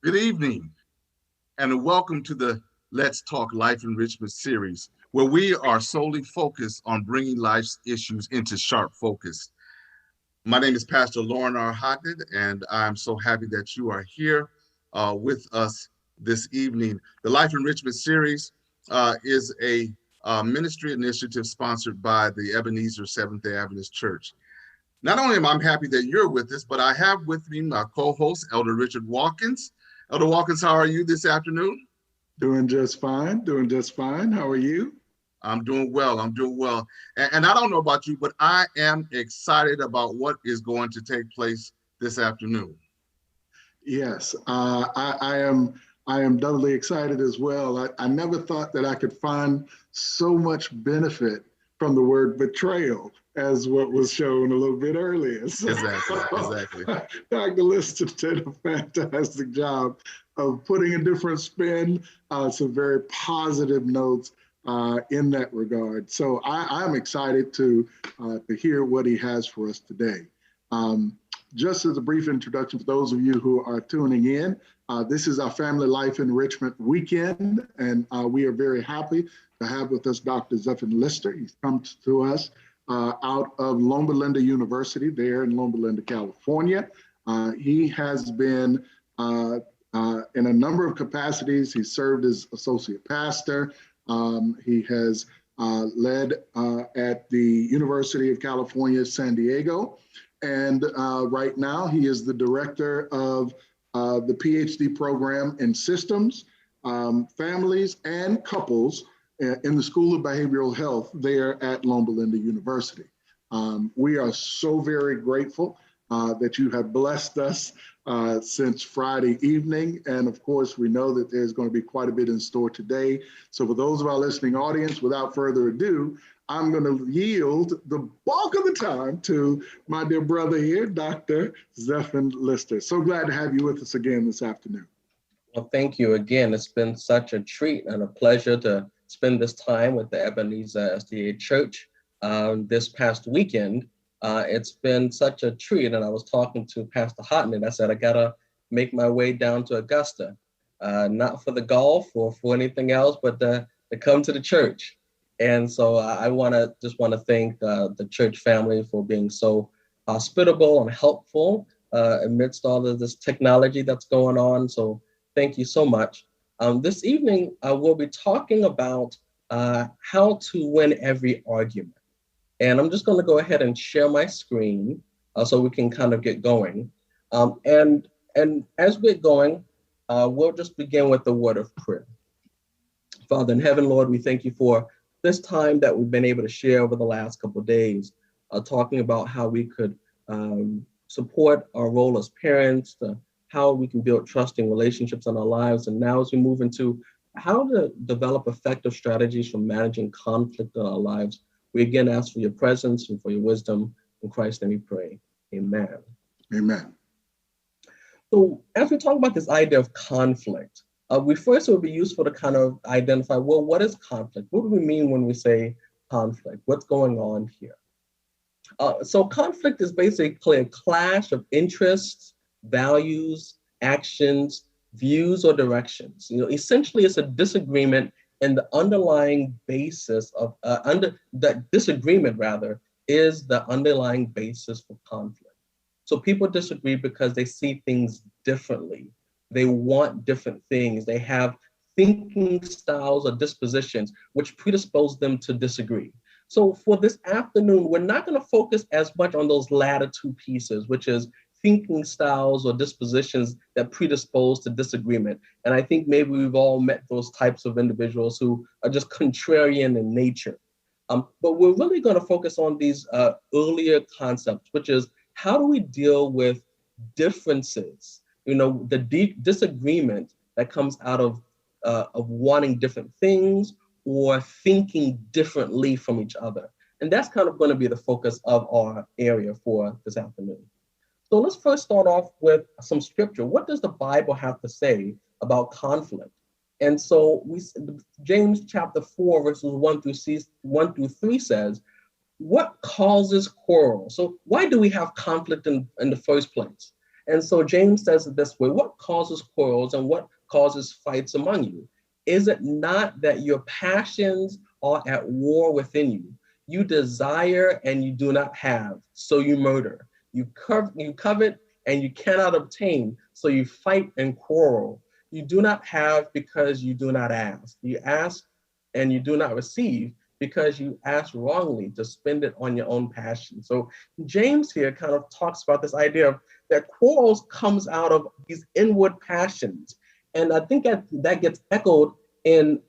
Good evening, and welcome to the Let's Talk Life Enrichment series, where we are solely focused on bringing life's issues into sharp focus. My name is Pastor Lauren R. Hodnett, and I'm so happy that you are here with us this evening. The Life Enrichment series is a ministry initiative sponsored by the Ebenezer Seventh-day Adventist Church. Not only am I happy that you're with us, but I have with me my co-host, Elder Richard Watkins. Elder Watkins, how are you this afternoon? Doing just fine, doing just fine. How are you? I'm doing well. I'm doing well. And I don't know about you, but I am excited about what is going to take place this afternoon. Yes, I am doubly excited as well. I never thought that I could find so much benefit from the word betrayal as what was shown a little bit earlier. So, Exactly. Dr. Lister did a fantastic job of putting a different spin, some very positive notes in that regard. So I'm excited to hear what he has for us today. Just as a brief introduction for those of you who are tuning in, this is our Family Life Enrichment Weekend, and we are very happy to have with us Dr. ZEPHON Lister. He's come to us out of Loma Linda University there in Loma Linda, California. He has been in a number of capacities. He served as associate pastor. He has led at the University of California, San Diego. And right now, he is the director of the PhD program in systems, families, and couples in the School of Behavioral Health there at Loma Linda University. We are so very grateful that you have blessed us since Friday evening. And of course, we know that there's going to be quite a bit in store today. So for those of our listening audience, without further ado, I'm going to yield the bulk of the time to my dear brother here, Dr. ZEPHON Lister. So glad to have you with us again this afternoon. Well, thank you again. It's been such a treat and a pleasure to spend this time with the Ebenezer SDA Church this past weekend. It's been such a treat, and I was talking to Pastor Hodnett. I said, I gotta make my way down to Augusta, not for the golf or for anything else, but to come to the church. And so I want to thank the church family for being so hospitable and helpful amidst all of this technology that's going on. So thank you so much. This evening, we'll be talking about how to win every argument. And I'm just going to go ahead and share my screen so we can kind of get going. And as we're going, we'll just begin with the word of prayer. Father in heaven, Lord, we thank you for this time that we've been able to share over the last couple of days, talking about how we could support our role as parents, how we can build trusting relationships in our lives. And now as we move into how to develop effective strategies for managing conflict in our lives, we again ask for your presence and for your wisdom. In Christ's name we pray. Amen. Amen. So as we talk about this idea of conflict, we first, it would be useful to kind of identify, well, what is conflict? What do we mean when we say conflict? What's going on here? So conflict is basically a clash of interests, values, actions, views, or directions. Essentially, it's a disagreement, and the underlying basis of that disagreement, rather, is the underlying basis for conflict. So people disagree because they see things differently. They want different things. They have thinking styles or dispositions which predispose them to disagree. So for this afternoon, we're not going to focus as much on those latter two pieces, which is thinking styles or dispositions that predispose to disagreement. And I think maybe we've all met those types of individuals who are just contrarian in nature. But we're really going to focus on these earlier concepts, which is how do we deal with differences? The disagreement that comes out of wanting different things or thinking differently from each other. And that's kind of going to be the focus of our area for this afternoon. So let's first start off with some scripture. What does the Bible have to say about conflict? And so James chapter 4, verses 1 through 3 says, what causes quarrel? So why do we have conflict in the first place? And so James says it this way: what causes quarrels and what causes fights among you? Is it not that your passions are at war within you? You desire and you do not have, so you murder. You covet and you cannot obtain, so you fight and quarrel. You do not have because you do not ask. You ask and you do not receive because you ask wrongly to spend it on your own passion. So James here kind of talks about this idea of that quarrels comes out of these inward passions. And I think that gets echoed in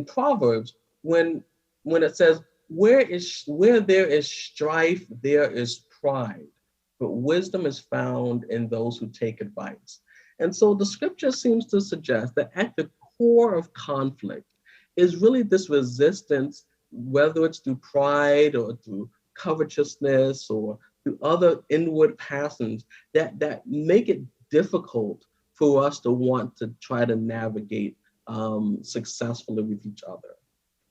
Proverbs when it says, where there is strife, there is pride, but wisdom is found in those who take advice. And so the scripture seems to suggest that at the core of conflict is really this resistance, whether it's through pride or through covetousness or through other inward passions that make it difficult for us to want to try to navigate successfully with each other.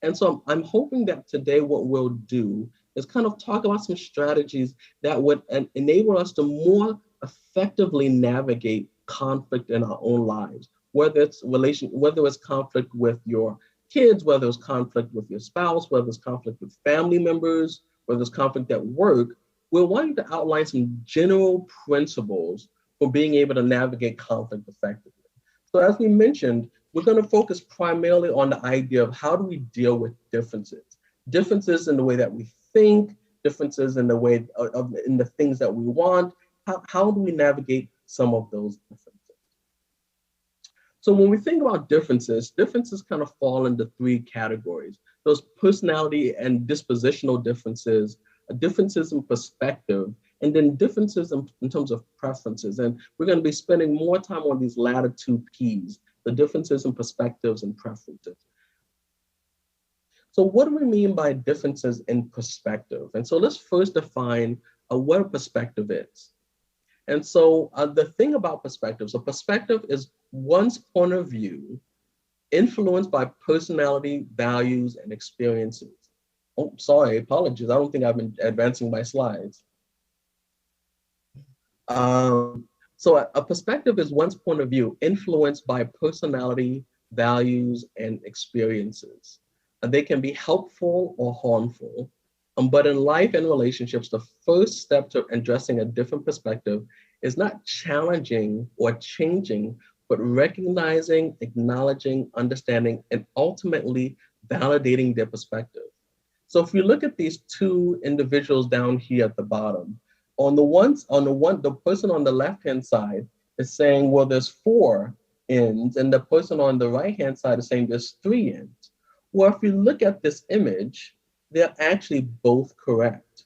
And so I'm hoping that today what we'll do is kind of talk about some strategies that would enable us to more effectively navigate conflict in our own lives, whether it's conflict with your kids, whether it's conflict with your spouse, whether it's conflict with family members, whether it's conflict at work. We're wanting to outline some general principles for being able to navigate conflict effectively. So as we mentioned, we're going to focus primarily on the idea of how do we deal with differences. Differences in the way that we think, differences in the way in the things that we want. How do we navigate some of those differences? So when we think about differences kind of fall into three categories. Those personality and dispositional differences, differences in perspective, and then differences in terms of preferences. And we're going to be spending more time on these latter two P's, the differences in perspectives and preferences. So what do we mean by differences in perspective? And so let's first define what a perspective is. And so the thing about perspective, so perspective is one's point of view influenced by personality, values, and experiences. Oh, sorry, apologies. I don't think I've been advancing my slides. So a perspective is one's point of view influenced by personality, values, and experiences. They can be helpful or harmful. But in life and relationships, the first step to addressing a different perspective is not challenging or changing, but recognizing, acknowledging, understanding, and ultimately validating their perspective. So if you look at these two individuals down here at the bottom, the person on the left-hand side is saying, well, there's 4 ends, and the person on the right-hand side is saying there's 3 ends. Well, if you look at this image, they're actually both correct.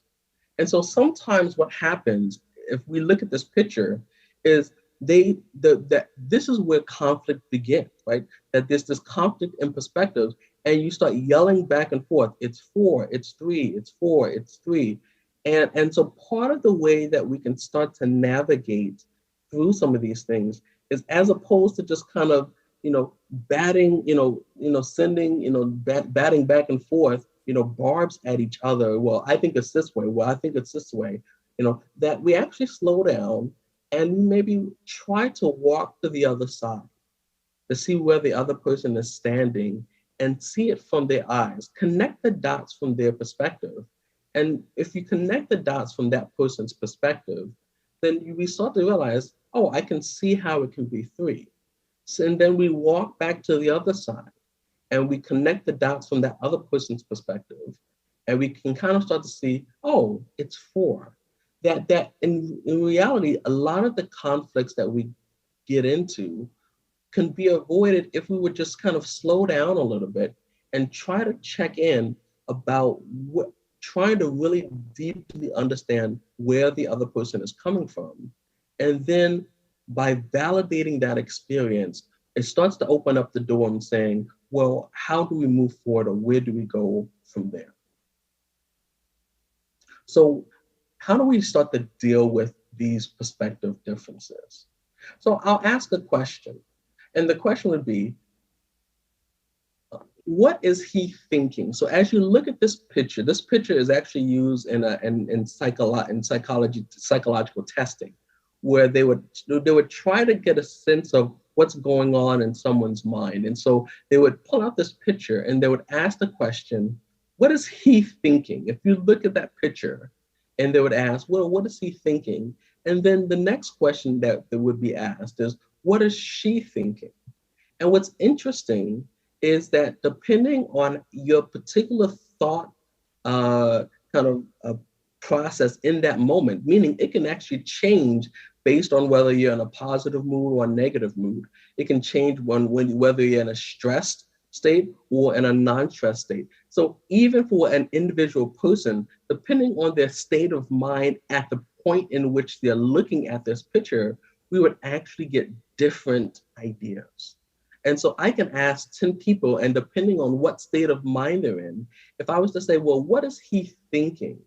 And so sometimes what happens, if we look at this picture, is this is where conflict begins, right? That there's this conflict in perspectives, and you start yelling back and forth. It's 4, it's 3, it's 4, it's 3. And so part of the way that we can start to navigate through some of these things is, as opposed to just kind of, batting, sending, batting back and forth, barbs at each other. Well, I think it's this way. Well, I think it's this way. That we actually slow down and maybe try to walk to the other side to see where the other person is standing and see it from their eyes. Connect the dots from their perspective. And if you connect the dots from that person's perspective, then we start to realize, oh, I can see how it can be 3. So, and then we walk back to the other side and we connect the dots from that other person's perspective. And we can kind of start to see, oh, it's 4. That in reality, a lot of the conflicts that we get into can be avoided if we would just kind of slow down a little bit and try to check in about trying to really deeply understand where the other person is coming from. And then by validating that experience, it starts to open up the door and saying, well, how do we move forward, or where do we go from there? So how do we start to deal with these perspective differences? So I'll ask a question, and the question would be, what is he thinking? So as you look at this picture is actually used in psychological testing, where they would try to get a sense of what's going on in someone's mind. And so they would pull out this picture and they would ask the question, what is he thinking? If you look at that picture, and they would ask, well, what is he thinking? And then the next question that would be asked is, what is she thinking? And what's interesting is that depending on your particular thought kind of process in that moment, meaning it can actually change based on whether you're in a positive mood or a negative mood. It can change whether you're in a stressed state or in a non-stressed state. So even for an individual person, depending on their state of mind at the point in which they're looking at this picture, we would actually get different ideas. And so I can ask 10 people, and depending on what state of mind they're in, if I was to say, well, what is he thinking?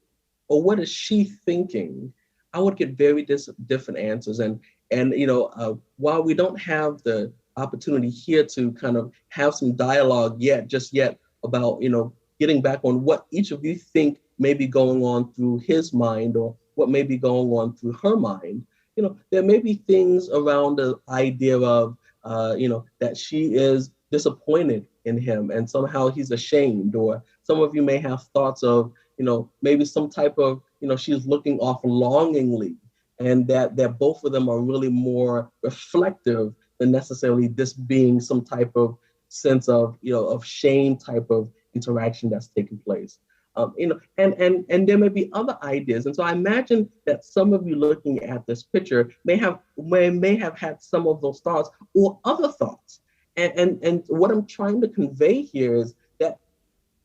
Or what is she thinking? I would get very different answers. And while we don't have the opportunity here to kind of have some dialogue just yet about, getting back on what each of you think may be going on through his mind or what may be going on through her mind, there may be things around the idea of, that she is disappointed in him and somehow he's ashamed, or some of you may have thoughts of, maybe some type of, she's looking off longingly, and that both of them are really more reflective than necessarily this being some type of sense of, of shame type of interaction that's taking place. And there may be other ideas. And so I imagine that some of you looking at this picture may have had some of those thoughts or other thoughts. And what I'm trying to convey here is that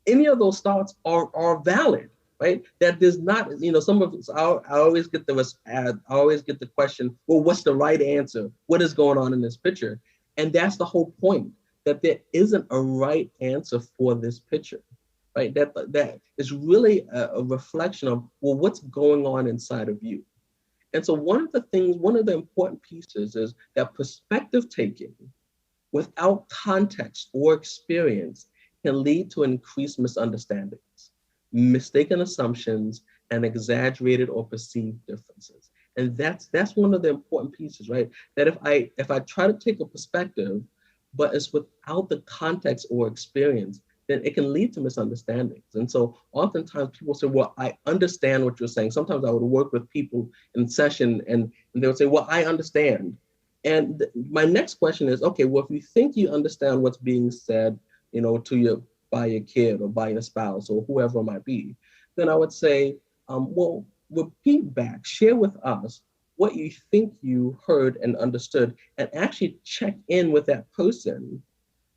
any of those thoughts are valid, right? That does not, some of us, I always get the question, well, what's the right answer? What is going on in this picture? And that's the whole point, that there isn't a right answer for this picture. Right? That is really a reflection of, well, what's going on inside of you. And so one of the important pieces is that perspective taking without context or experience can lead to increased misunderstandings, mistaken assumptions, and exaggerated or perceived differences. And that's one of the important pieces, right? That if I try to take a perspective, but it's without the context or experience, then it can lead to misunderstandings. And so oftentimes people say, well, I understand what you're saying. Sometimes I would work with people in session and they would say, well, I understand. And my next question is, okay, well, if you think you understand what's being said, by your kid or by your spouse or whoever it might be, then I would say, well, repeat back, share with us what you think you heard and understood, and actually check in with that person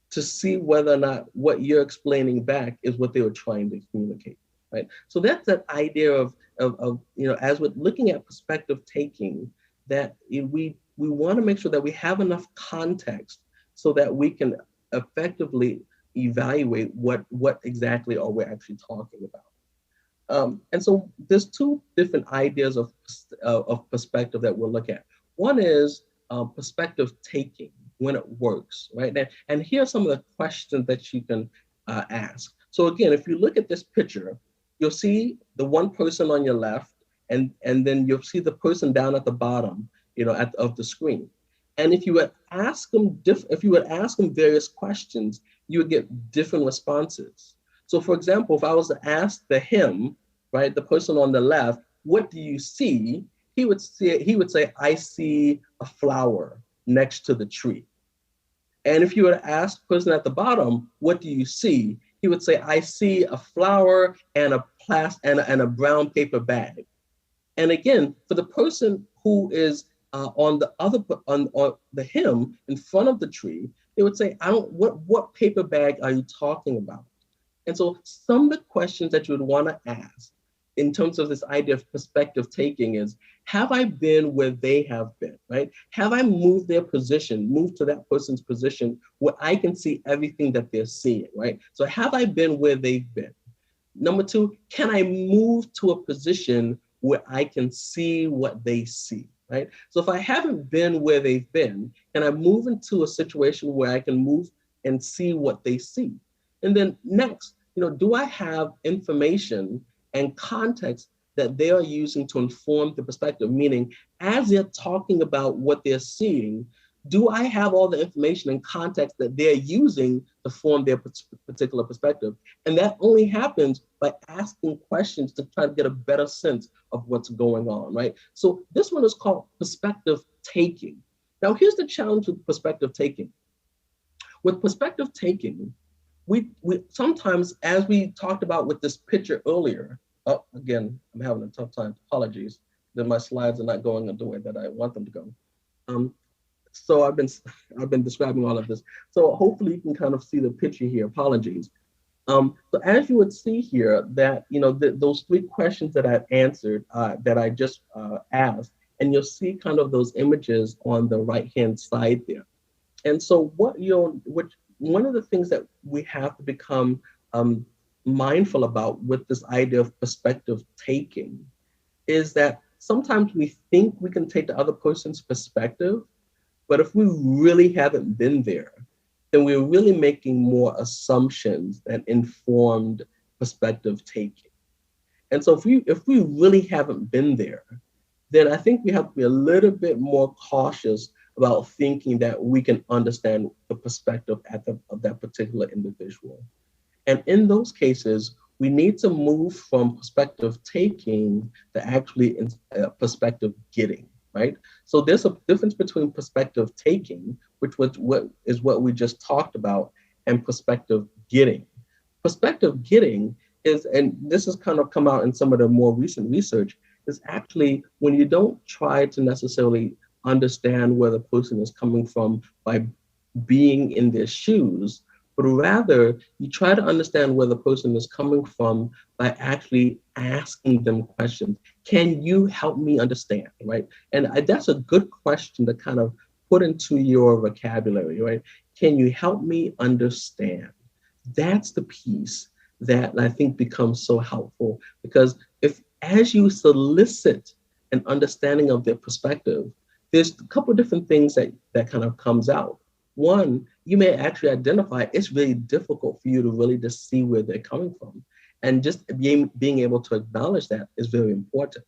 to see whether or not what you're explaining back is what they were trying to communicate, right? So that's that idea of as we're looking at perspective taking, that we want to make sure that we have enough context so that we can effectively evaluate what exactly are we actually talking about. And so there's two different ideas of perspective that we'll look at. One is perspective taking, when it works, right? And here are some of the questions that you can ask. So again, if you look at this picture, you'll see the one person on your left, and then you'll see the person down at the bottom, of the screen. And if you would ask them various questions, you would get different responses. So for example, if I was to ask him, right, the person on the left, what do you see? He would say, I see a flower next to the tree. And if you were to ask the person at the bottom, what do you see? He would say, I see a flower and a brown paper bag. And again, for the person who is on the him in front of the tree, they would say, what paper bag are you talking about? And so some of the questions that you would want to ask in terms of this idea of perspective taking is, have I been where they have been, right? Have I moved to that person's position where I can see everything that they're seeing, right? So have I been where they've been? Number two, can I move to a position where I can see what they see, right? So if I haven't been where they've been, can I move into a situation where I can move and see what they see? And then next, do I have information and context that they are using to inform the perspective, meaning as they're talking about what they're seeing, do I have all the information and context that they're using to form their particular perspective? And that only happens by asking questions to try to get a better sense of what's going on, right? So this one is called perspective taking. Now, here's the challenge with perspective taking. With perspective taking, we sometimes, as we talked about with this picture earlier, oh, again, I'm having a tough time, apologies, that my slides are not going the way that I want them to go. So I've been describing all of this. So hopefully you can kind of see the picture here, apologies. So as you would see here that, those three questions that I've answered, that I just asked, and you'll see kind of those images on the right-hand side there. And so one of the things that we have to become mindful about with this idea of perspective taking is that sometimes we think we can take the other person's perspective, but if we really haven't been there, then we're really making more assumptions than informed perspective taking. And so if we really haven't been there, then I think we have to be a little bit more cautious about thinking that we can understand the perspective of that particular individual. And in those cases, we need to move from perspective taking to actually perspective getting, right? So there's a difference between perspective taking, which was what we just talked about, and perspective getting. Perspective getting is, and this has kind of come out in some of the more recent research, is actually when you don't try to necessarily understand where the person is coming from by being in their shoes, but rather you try to understand where the person is coming from by actually asking them questions. Can you help me understand, right? And that's a good question to kind of put into your vocabulary, right? Can you help me understand? That's the piece that I think becomes so helpful, because as you solicit an understanding of their perspective, there's a couple of different things that kind of comes out. One, you may actually identify it's really difficult for you to really just see where they're coming from. And just being able to acknowledge that is very important.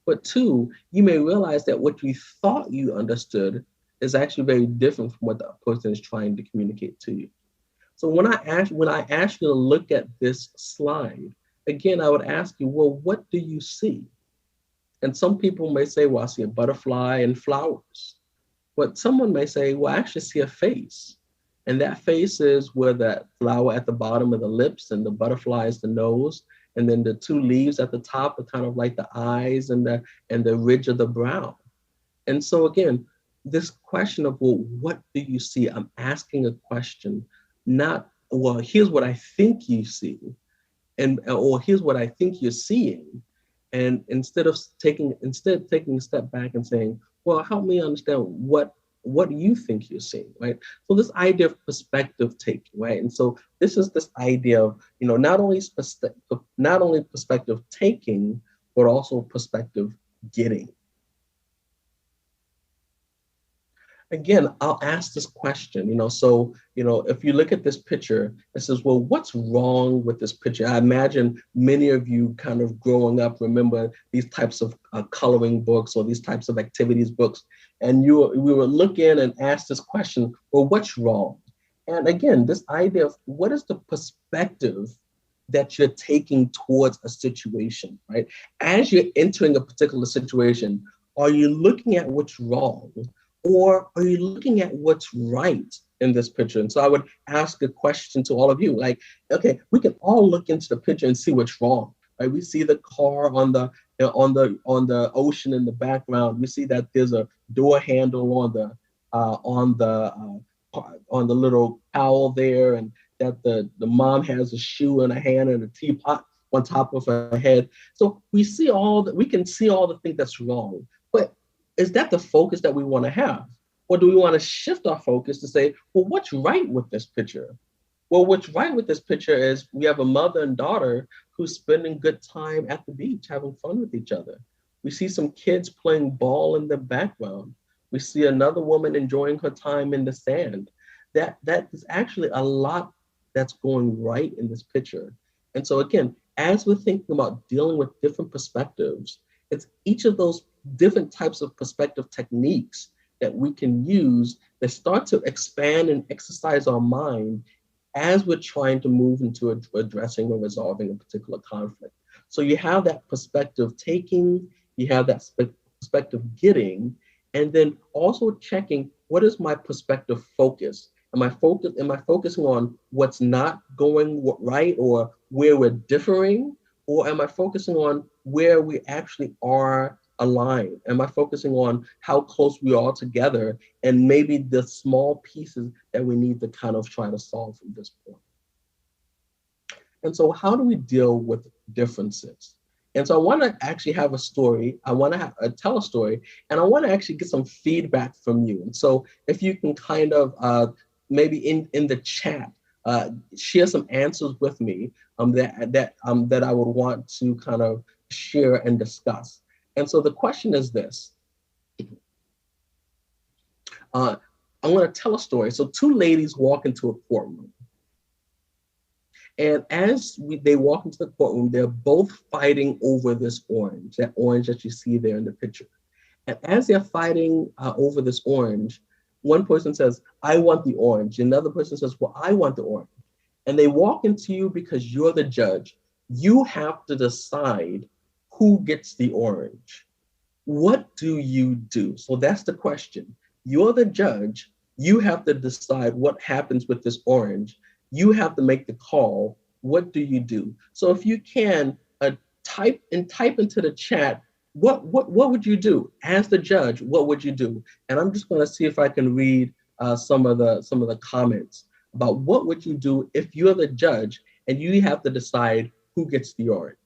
But two, you may realize that what you thought you understood is actually very different from what the person is trying to communicate to you. So when I ask you to look at this slide, again, I would ask you, well, what do you see? And some people may say, well, I see a butterfly and flowers. But someone may say, well, I actually see a face. And that face is where that flower at the bottom of the lips and the butterfly is the nose. And then the two leaves at the top are kind of like the eyes and the ridge of the brow. And so again, this question of, well, what do you see? I'm asking a question, not, well, here's what I think you see, or here's what I think you're seeing. And instead taking a step back and saying, well, help me understand what do you think you're seeing, right? So this idea of perspective taking, right? And so this is this idea of, not only perspective taking, but also perspective getting. Again, I'll ask this question, so, if you look at this picture, it says, well, what's wrong with this picture? I imagine many of you kind of growing up remember these types of coloring books or these types of activities books. And we would look in and ask this question, well, what's wrong? And again, this idea of what is the perspective that you're taking towards a situation, right? As you're entering a particular situation, are you looking at what's wrong? Or are you looking at what's right in this picture? And so I would ask a question to all of you, like, okay, we can all look into the picture and see what's wrong, right? We see the car on the ocean in the background. We see that there's a door handle on the little towel there, and that the mom has a shoe in her hand and a teapot on top of her head. So we can see all the things that's wrong. But is that the focus that we want to have? Or do we want to shift our focus to say, well, what's right with this picture? Well, what's right with this picture is we have a mother and daughter who's spending good time at the beach, having fun with each other. We see some kids playing ball in the background. We see another woman enjoying her time in the sand. That is actually a lot that's going right in this picture. And so again, as we're thinking about dealing with different perspectives, it's each of those different types of perspective techniques that we can use that start to expand and exercise our mind as we're trying to move into addressing or resolving a particular conflict. So you have that perspective taking, you have that perspective getting, and then also checking, what is my perspective focus? Am I focusing on what's not going right or where we're differing? Or am I focusing on where we actually are aligned? Am I focusing on how close we are together and maybe the small pieces that we need to kind of try to solve from this point? And so how do we deal with differences? And so I want to actually have a story. I want to tell a story, and I want to actually get some feedback from you. And so if you can kind of maybe in the chat, share some answers with me that I would want to kind of share and discuss. And so the question is this. I'm going to tell a story. So two ladies walk into a courtroom. And as they walk into the courtroom, they're both fighting over this orange, that orange that you see there in the picture. And as they're fighting over this orange, one person says, I want the orange. Another person says, well, I want the orange. And they walk into you because you're the judge. You have to decide who gets the orange. What do you do? So that's the question. You're the judge. You have to decide what happens with this orange. You have to make the call. What do you do? So if you can type into the chat, what would you do as the judge? What would you do? And I'm just going to see if I can read some of the comments about what would you do if you're the judge and you have to decide who gets the orange.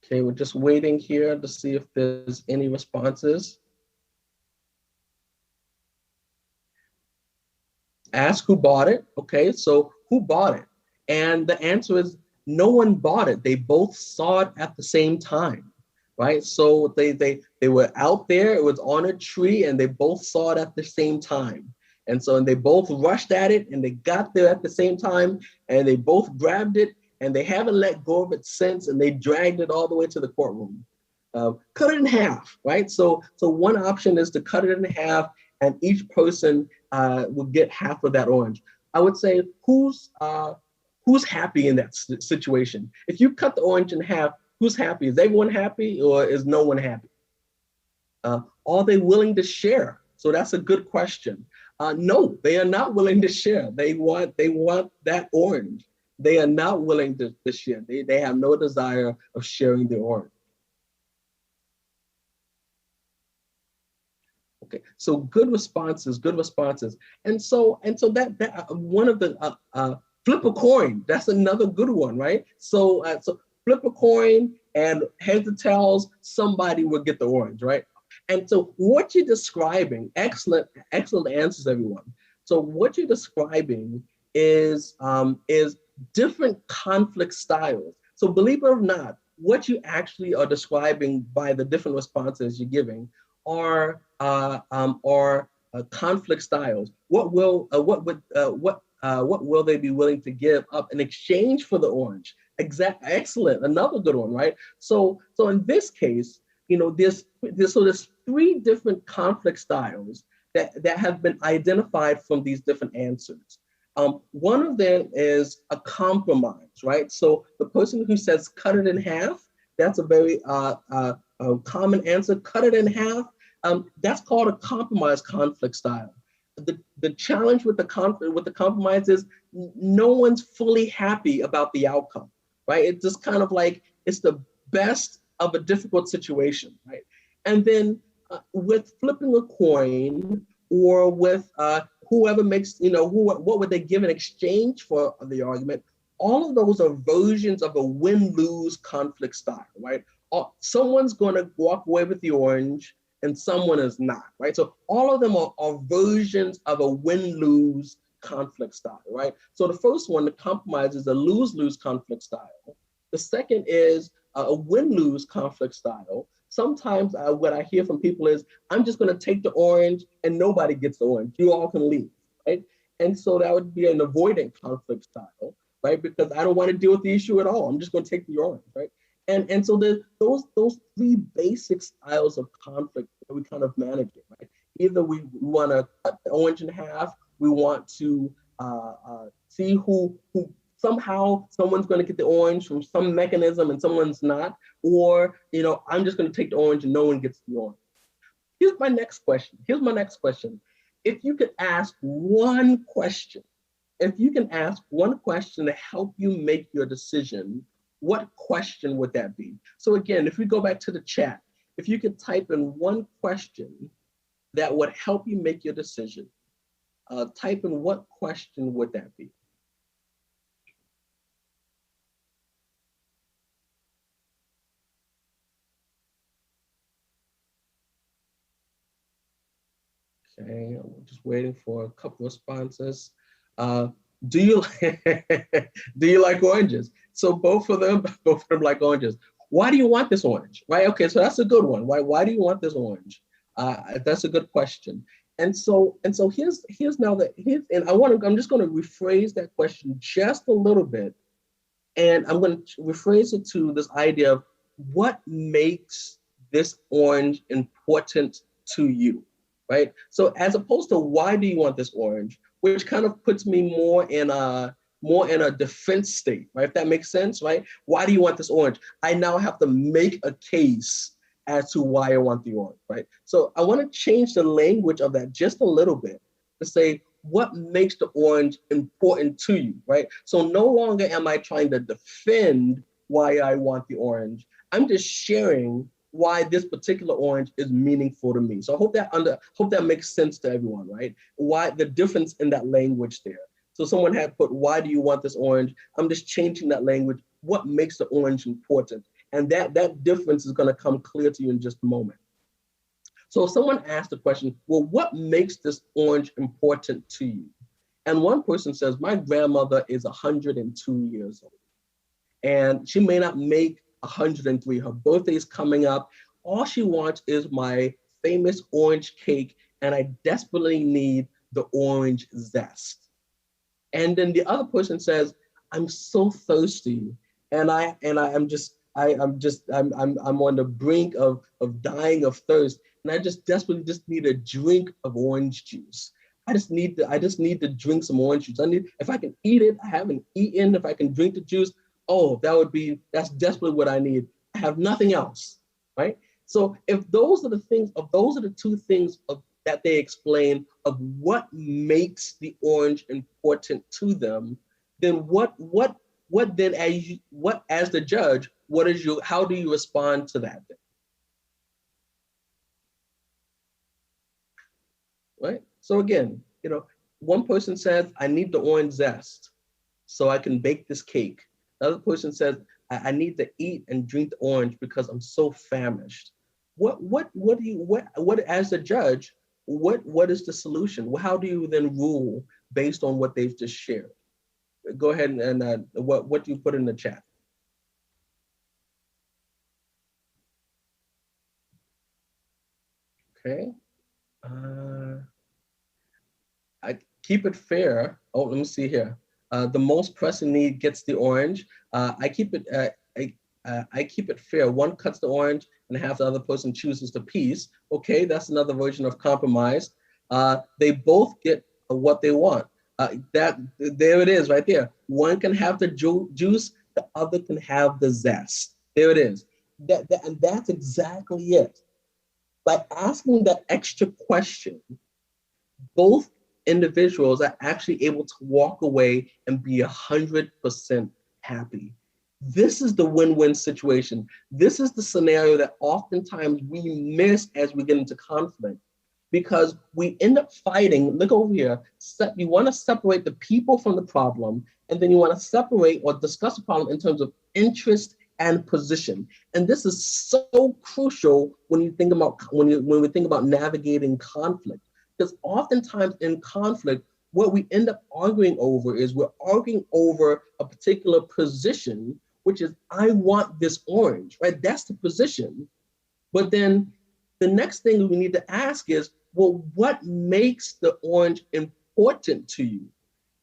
Okay, we're just waiting here to see if there's any responses. Ask who bought it. Okay, so who bought it? And the answer is no one bought it. They both saw it at the same time, right? So they were out there, it was on a tree, and they both saw it at the same time. And so they both rushed at it, and they got there at the same time, and they both grabbed it, and they haven't let go of it since, and they dragged it all the way to the courtroom. Cut it in half, right? So one option is to cut it in half, and each person will get half of that orange. I would say, who's happy in that situation? If you cut the orange in half, who's happy? Is everyone happy, or is no one happy? Are they willing to share? So that's a good question. No, they are not willing to share. They want that orange. They are not willing to share. They have no desire of sharing the orange. Okay, so good responses. And so that one of the flip a coin. That's another good one, right? So flip a coin, and heads or tails, somebody will get the orange, right? And so what you're describing, excellent answers, everyone. So what you're describing is different conflict styles. So believe it or not, what you actually are describing by the different responses you're giving are conflict styles. What will they be willing to give up in exchange for the orange? Excellent, another good one, right? So in this case, there's three different conflict styles that have been identified from these different answers. One of them is a compromise, right? So the person who says cut it in half, that's a very common answer. Cut it in half. That's called a compromise conflict style. The challenge with the compromise is no one's fully happy about the outcome, right? It's just kind of like it's the best of a difficult situation, right? And then with flipping a coin, or with whoever makes, what would they give in exchange for the argument? All of those are versions of a win-lose conflict style, right? Someone's going to walk away with the orange, and someone is not, right? So all of them are versions of a win-lose conflict style, right? So the first one, the compromise, is a lose-lose conflict style. The second is a win-lose conflict style. Sometimes what I hear from people is, I'm just going to take the orange and nobody gets the orange. You all can leave, right? And so that would be an avoidant conflict style, right? Because I don't want to deal with the issue at all. I'm just going to take the orange, right? And so those three basic styles of conflict that we kind of manage it, right? Either we want to cut the orange in half, we want to see who somehow someone's going to get the orange from some mechanism and someone's not, or I'm just going to take the orange and no one gets the orange. Here's my next question. If you could ask one question, to help you make your decision, what question would that be? So again, if we go back to the chat, if you could type in one question that would help you make your decision, type in what question would that be? Okay, I'm just waiting for a couple responses. Do you like oranges? So both of them like oranges. Why do you want this orange? Right? Okay, so that's a good one. Why do you want this orange? That's a good question. And so I'm just going to rephrase that question just a little bit, and I'm going to rephrase it to this idea of what makes this orange important to you. Right? So as opposed to why do you want this orange, which kind of puts me more in a defense state, right? If that makes sense, right? Why do you want this orange? I now have to make a case as to why I want the orange, right? So I want to change the language of that just a little bit to say what makes the orange important to you, right? So no longer am I trying to defend why I want the orange. I'm just sharing why this particular orange is meaningful to me. So I hope that makes sense to everyone, right? Why the difference in that language there. So someone had put, why do you want this orange? I'm just changing that language. What makes the orange important? And that difference is going to come clear to you in just a moment. So if someone asked the question, well, what makes this orange important to you? And one person says, my grandmother is 102 years old, and she may not make 103. Her birthday is coming up. All she wants is my famous orange cake, and I desperately need the orange zest. And then the other person says, I'm so thirsty, and I'm on the brink of dying of thirst, and I just desperately just need a drink of orange juice. I just need to drink some orange juice. If I can eat it, I haven't eaten. If I can drink the juice, oh, that's desperately what I need. I have nothing else, right? So if those are the two things that they explain of what makes the orange important to them, then as the judge, how do you respond to that then? Right? So again, one person says, I need the orange zest so I can bake this cake. Another person says, I need to eat and drink the orange because I'm so famished. What as a judge, what is the solution? How do you then rule based on what they've just shared? Go ahead and what do you put in the chat? Okay. I keep it fair. Oh, let me see here. The most pressing need gets the orange. I keep it fair. One cuts the orange and half the other person chooses the piece. Okay, that's another version of compromise. They both get what they want. There it is right there. One can have the juice, the other can have the zest. There it is. And that's exactly it. By asking that extra question, both individuals are actually able to walk away and be 100% happy. This is the win-win situation. This is the scenario that oftentimes we miss as we get into conflict, because we end up fighting. Look over here. You want to separate the people from the problem, and then you want to separate or discuss the problem in terms of interest and position. And this is so crucial when we think about navigating conflict. Because oftentimes in conflict, what we end up arguing over is we're arguing over a particular position, which is, I want this orange, right? That's the position. But then the next thing we need to ask is, well, what makes the orange important to you?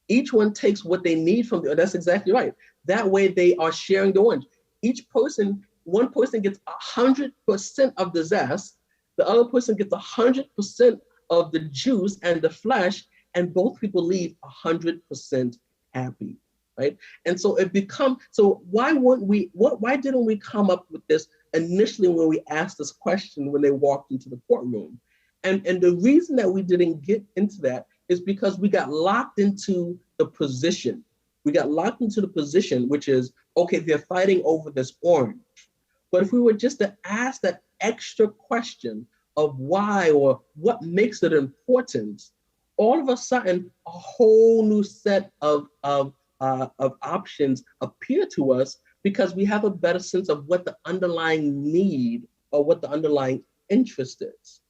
Each one takes what they need from the, that's exactly right. That way they are sharing the orange. Each person, one person gets 100% of the zest, the other person gets 100% of the juice and the flesh, and both people leave 100% happy, right? And so it becomes, so why didn't we come up with this initially when we asked this question when they walked into the courtroom? And the reason that we didn't get into that is because we got locked into the position. We got locked into the position, which is, okay, they're fighting over this orange. But if we were just to ask that extra question of why or what makes it important, all of a sudden, a whole new set of options appear to us because we have a better sense of what the underlying need or what the underlying interest is.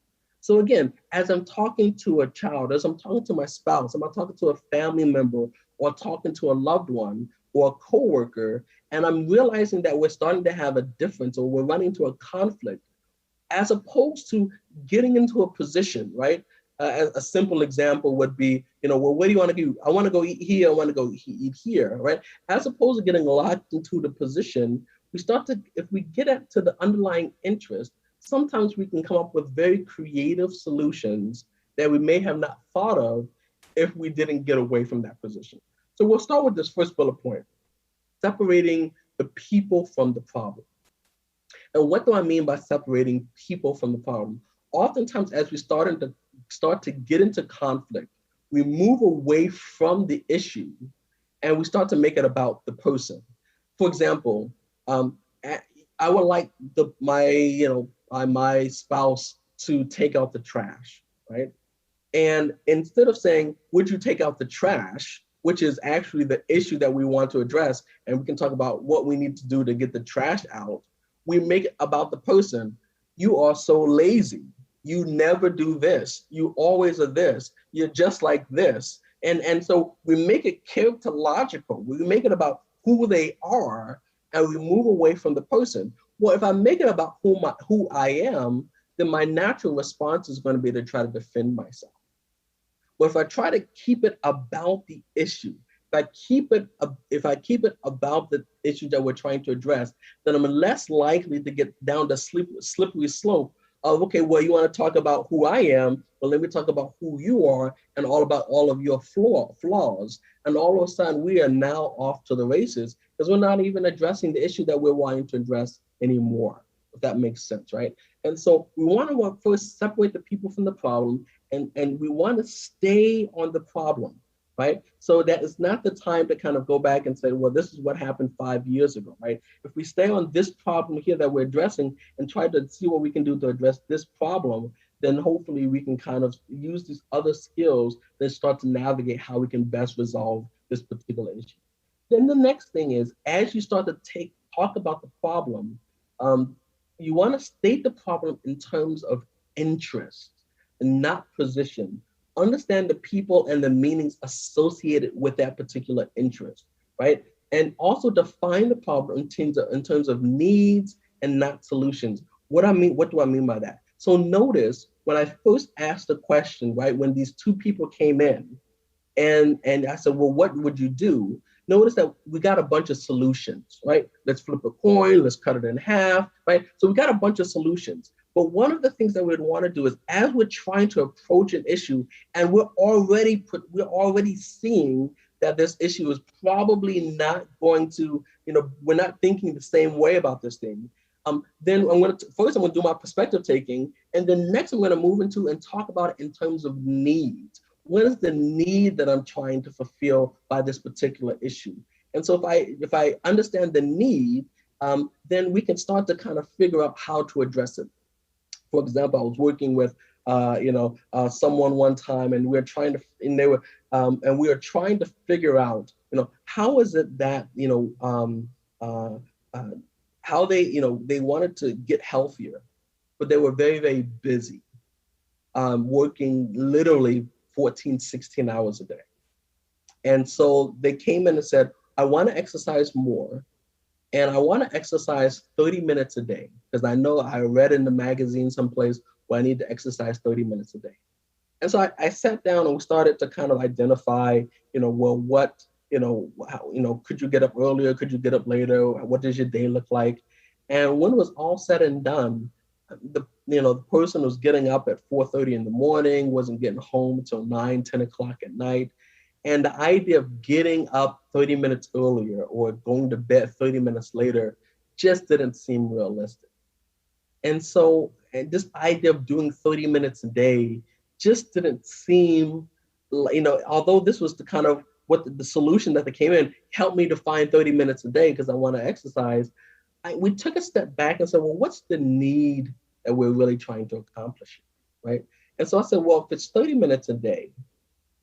So again, as I'm talking to a child, as I'm talking to my spouse, I'm talking to a family member or talking to a loved one or a coworker, and I'm realizing that we're starting to have a difference or we're running into a conflict, as opposed to getting into a position, right? A simple example would be, well, where do you want to go? I want to go eat here, I want to go eat here, right? As opposed to getting locked into the position, we start to, if we get to the underlying interest, sometimes we can come up with very creative solutions that we may have not thought of if we didn't get away from that position. So we'll start with this first bullet point, separating the people from the problem. And what do I mean by separating people from the problem? Oftentimes, as we start to get into conflict, we move away from the issue and we start to make it about the person. For example, I would like my spouse to take out the trash, right? And instead of saying, would you take out the trash, which is actually the issue that we want to address, and we can talk about what we need to do to get the trash out, we make it about the person. You are so lazy. You never do this. You always are this. You're just like this. And so we make it characterological. We make it about who they are, and we move away from the person. Well, if I make it about who I am, then my natural response is going to be to try to defend myself. But if I try to keep it about the issue, if I keep it about the issue that we're trying to address, then I'm less likely to get down the slippery slope of, okay, well, you want to talk about who I am, well, let me talk about who you are and all about all of your flaws. And all of a sudden, we are now off to the races because we're not even addressing the issue that we're wanting to address anymore, if that makes sense, right? And so we want to first separate the people from the problem, and we want to stay on the problem, right? So that is not the time to kind of go back and say, well, this is what happened 5 years ago, right? If we stay on this problem here that we're addressing and try to see what we can do to address this problem, then hopefully we can kind of use these other skills that start to navigate how we can best resolve this particular issue. Then the next thing is, as you start to talk about the problem, you want to state the problem in terms of interest and not position. Understand the people and the meanings associated with that particular interest, right? And also define the problem in terms of needs and not solutions. What do I mean by that? So notice when I first asked the question, right, when these two people came in and I said, well, what would you do? Notice that we got a bunch of solutions, right? Let's flip a coin, let's cut it in half, right? So we got a bunch of solutions. But one of the things that we'd want to do is, as we're trying to approach an issue, and we're already seeing that this issue is probably not going to, we're not thinking the same way about this thing. Then I'm going to do my perspective taking, and then next I'm going to move into and talk about it in terms of needs. What is the need that I'm trying to fulfill by this particular issue? And so if I understand the need, then we can start to kind of figure out how to address it. For example, I was working with someone one time, and we were trying to figure out, how is it that how they wanted to get healthier, but they were very, very busy, working literally 14, 16 hours a day. And so they came in and said, I want to exercise more, And I want to exercise 30 minutes a day because I know I read in the magazine someplace where I need to exercise 30 minutes a day. And so I sat down and we started to kind of identify, well, what, how, could you get up earlier? Could you get up later? What does your day look like? And when it was all said and done, the person was getting up at 4:30 in the morning, wasn't getting home until 9, 10 o'clock at night. And the idea of getting up 30 minutes earlier or going to bed 30 minutes later just didn't seem realistic. And so, and this idea of doing 30 minutes a day just didn't seem, although this was the kind of what the solution that they came in helped me to find 30 minutes a day because I want to exercise. We took a step back and said, well, what's the need that we're really trying to accomplish, right? And so I said, well, if it's 30 minutes a day,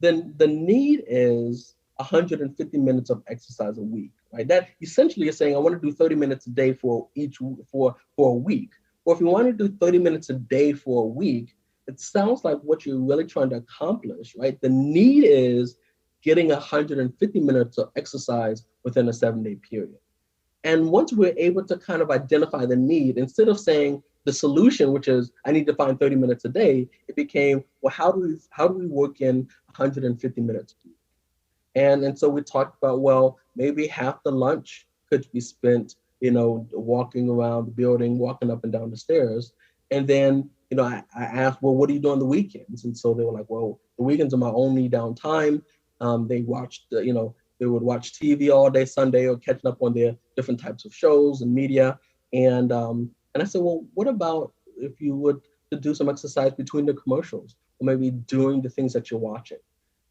then the need is 150 minutes of exercise a week, right? That essentially is saying I want to do 30 minutes a day for a week. Or if you want to do 30 minutes a day for a week, it sounds like what you're really trying to accomplish, right? The need is getting 150 minutes of exercise within a 7-day period. And once we're able to kind of identify the need, instead of saying the solution, which is I need to find 30 minutes a day, it became, well, how do we work in 150 minutes a week? And so we talked about, well, maybe half the lunch could be spent, walking around the building, walking up and down the stairs. And then, I asked, well, what do you do on the weekends? And so they were like, well, the weekends are my only downtime. They watched, they would watch TV all day Sunday or catching up on their different types of shows and media. And I said, well, what about if you would to do some exercise between the commercials or maybe doing the things that you're watching?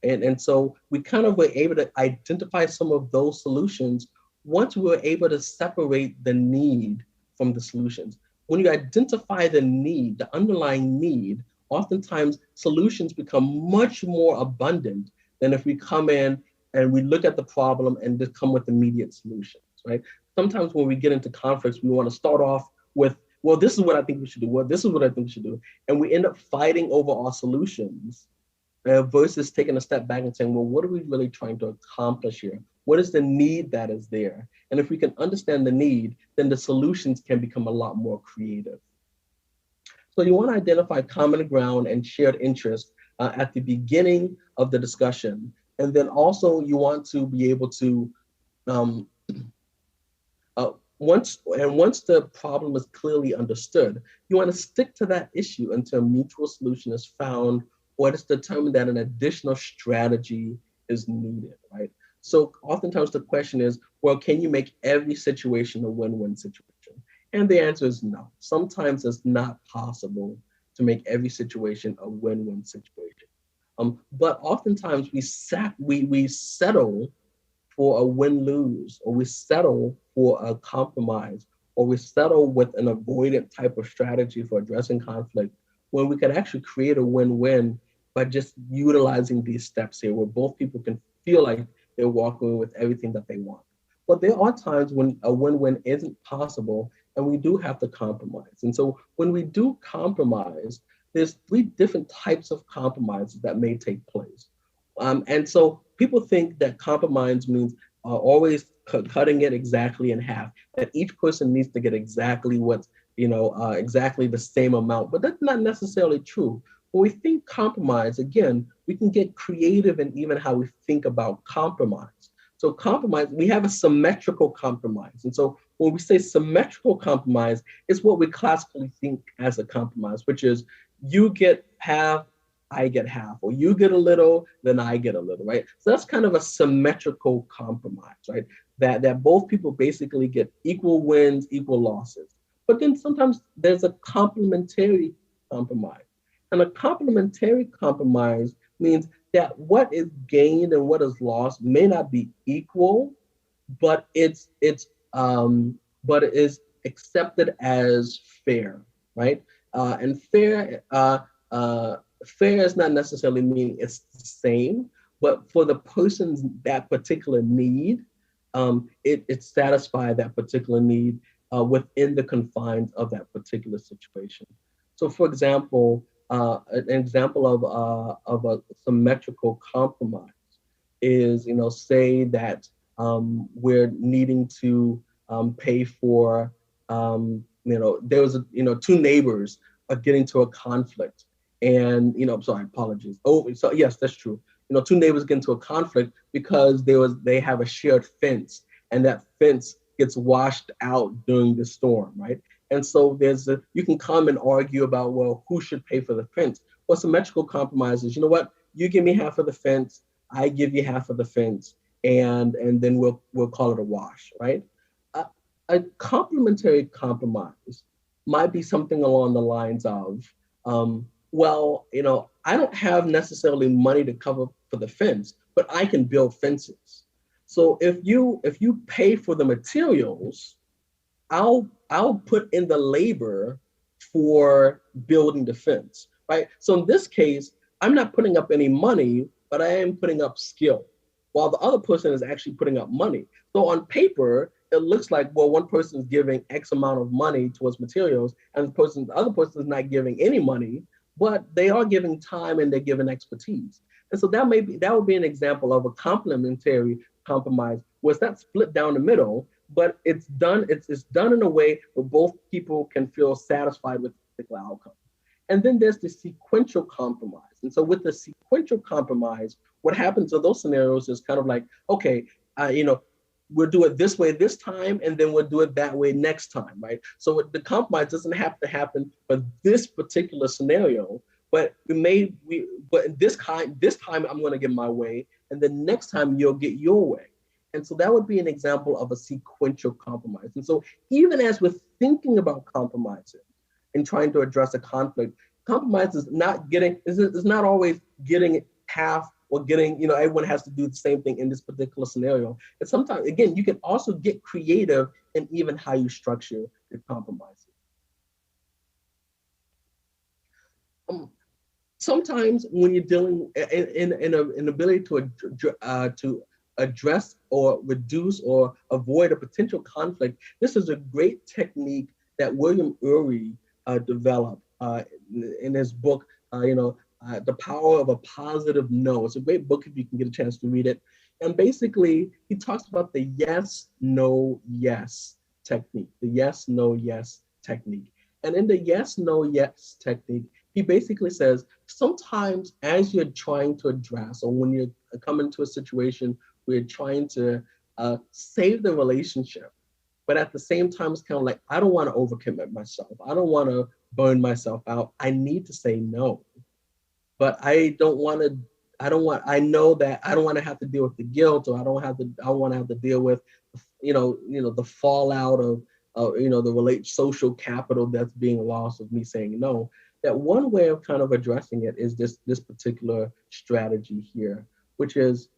And so we kind of were able to identify some of those solutions once we were able to separate the need from the solutions. When you identify the need, the underlying need, oftentimes solutions become much more abundant than if we come in and we look at the problem and just come with immediate solutions, right? Sometimes when we get into conflicts, we want to start off with, well, this is what I think we should do. Well, this is what I think we should do. And we end up fighting over our solutions versus taking a step back and saying, well, what are we really trying to accomplish here? What is the need that is there? And if we can understand the need, then the solutions can become a lot more creative. So you want to identify common ground and shared interest at the beginning of the discussion. And then also you want to be able to, once the problem is clearly understood, you want to stick to that issue until a mutual solution is found or it's determined that an additional strategy is needed, right? So oftentimes the question is, well, can you make every situation a win-win situation? And the answer is no. Sometimes it's not possible to make every situation a win-win situation. But oftentimes we settle for a win-lose, or we settle for a compromise, or we settle with an avoidant type of strategy for addressing conflict when we can actually create a win-win by just utilizing these steps here where both people can feel like they're walking away with everything that they want. But there are times when a win-win isn't possible and we do have to compromise. And so when we do compromise, there's 3 different types of compromises that may take place. And so people think that compromise means always cutting it exactly in half, that each person needs to get exactly what's, exactly the same amount, but that's not necessarily true. When we think compromise, again, we can get creative in even how we think about compromise. So compromise, we have a symmetrical compromise. And so when we say symmetrical compromise, it's what we classically think as a compromise, which is you get half, I get half, or you get a little, then I get a little, right? So that's kind of a symmetrical compromise, right? That both people basically get equal wins, equal losses. But then sometimes there's a complementary compromise. And a complementary compromise means that what is gained and what is lost may not be equal, but it is accepted as fair, right? And fair does not necessarily mean it's the same, but for the person's that particular need, it satisfies that particular need within the confines of that particular situation. So, for example, an example of a symmetrical compromise is, say that we're needing to pay for, there was two neighbors are getting to a conflict, and sorry, apologies. Oh, so yes, that's true. Two neighbors get into a conflict because they have a shared fence, and that fence gets washed out during the storm, right? And so you can come and argue about, well, who should pay for the fence? Well, symmetrical compromise is, you know what, you give me half of the fence, I give you half of the fence, and then we'll call it a wash, right? A complementary compromise might be something along the lines of, well, I don't have necessarily money to cover for the fence, but I can build fences. So if you pay for the materials, I'll put in the labor for building the fence, right? So in this case, I'm not putting up any money, but I am putting up skill, while the other person is actually putting up money. So on paper, it looks like, well, one person is giving X amount of money towards materials, and the other person is not giving any money, but they are giving time and they're giving expertise. And so that would be an example of a complementary compromise, where it's not split down the middle, but it's done in a way where both people can feel satisfied with the particular outcome. And then there's the sequential compromise. And so with the sequential compromise, what happens in those scenarios is kind of like, okay, we'll do it this way this time, and then we'll do it that way next time, right? So the compromise doesn't have to happen for this particular scenario, but this time I'm going to get my way, and then next time you'll get your way. And so that would be an example of a sequential compromise. And so even as we're thinking about compromising and trying to address a conflict, compromise is not always getting half, or getting, everyone has to do the same thing in this particular scenario. And sometimes, again, you can also get creative in even how you structure your compromises. Sometimes when you're dealing in an ability to address or reduce or avoid a potential conflict, this is a great technique that William Ury developed in his book, The Power of a Positive No. It's a great book if you can get a chance to read it. And basically, he talks about the yes, no, yes technique, the yes, no, yes technique. And in the yes, no, yes technique, he basically says, sometimes as you're trying to address, or when you're coming to a situation where you're trying to save the relationship, but at the same time, it's kind of like, I don't want to overcommit myself. I don't want to burn myself out. I need to say no. But I know that I don't want to have to deal with the guilt, or I don't want to have to deal with, the fallout of the social capital that's being lost of me saying no. That one way of kind of addressing it is this particular strategy here, which is,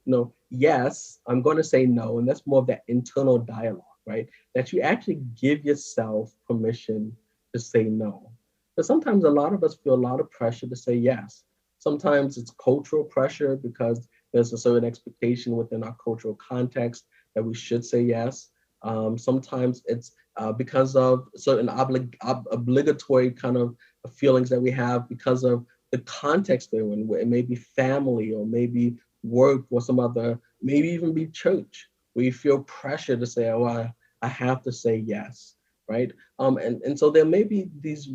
yes, I'm going to say no. And that's more of that internal dialogue, right? That you actually give yourself permission to say no. But sometimes a lot of us feel a lot of pressure to say yes. Sometimes it's cultural pressure because there's a certain expectation within our cultural context that we should say yes. Sometimes it's because of certain obligatory kind of feelings that we have because of the context they're in. It may be family, or maybe work, or some other, maybe even be church, where you feel pressure to say, oh, I have to say yes, right? And so there may be these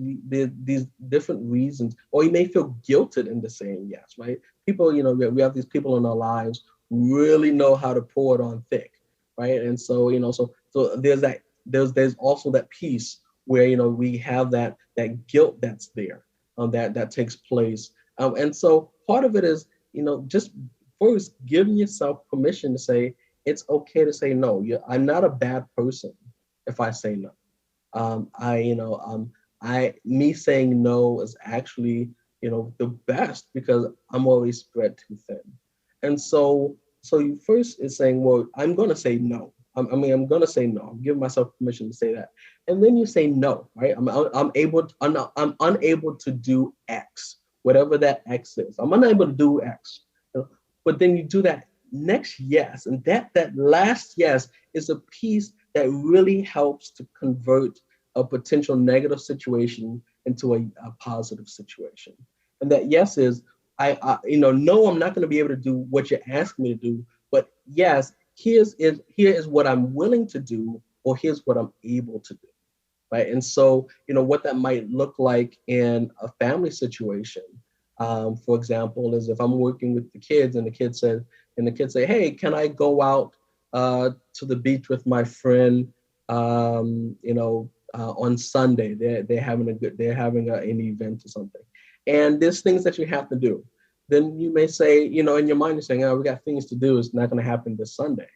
different reasons, or you may feel guilted into saying yes, right? People, we have these people in our lives who really know how to pour it on thick, right? And so, so there's also that piece where, we have that guilt that's there, that takes place. And so part of it is, just first giving yourself permission to say, it's okay to say no. I'm not a bad person if I say no. Me saying no is actually, the best, because I'm always spread too thin. And so you first is saying, well, I'm going to say no. I'm going to say no. I'm giving myself permission to say that. And then you say no, right? I'm unable to do X, whatever that X is. I'm unable to do X. But then you do that next yes. And that last yes is a piece that really helps to convert a potential negative situation into a positive situation. And that yes is, no, I'm not going to be able to do what you're asking me to do, but yes, here is what I'm willing to do or here's what I'm able to do. Right. And so, what that might look like in a family situation, for example, is if I'm working with the kids and the kids say, hey, can I go out to the beach with my friend, on Sunday? They're having an event or something. And there's things that you have to do. Then you may say, in your mind, you're saying, oh, we got things to do. It's not going to happen this Sunday.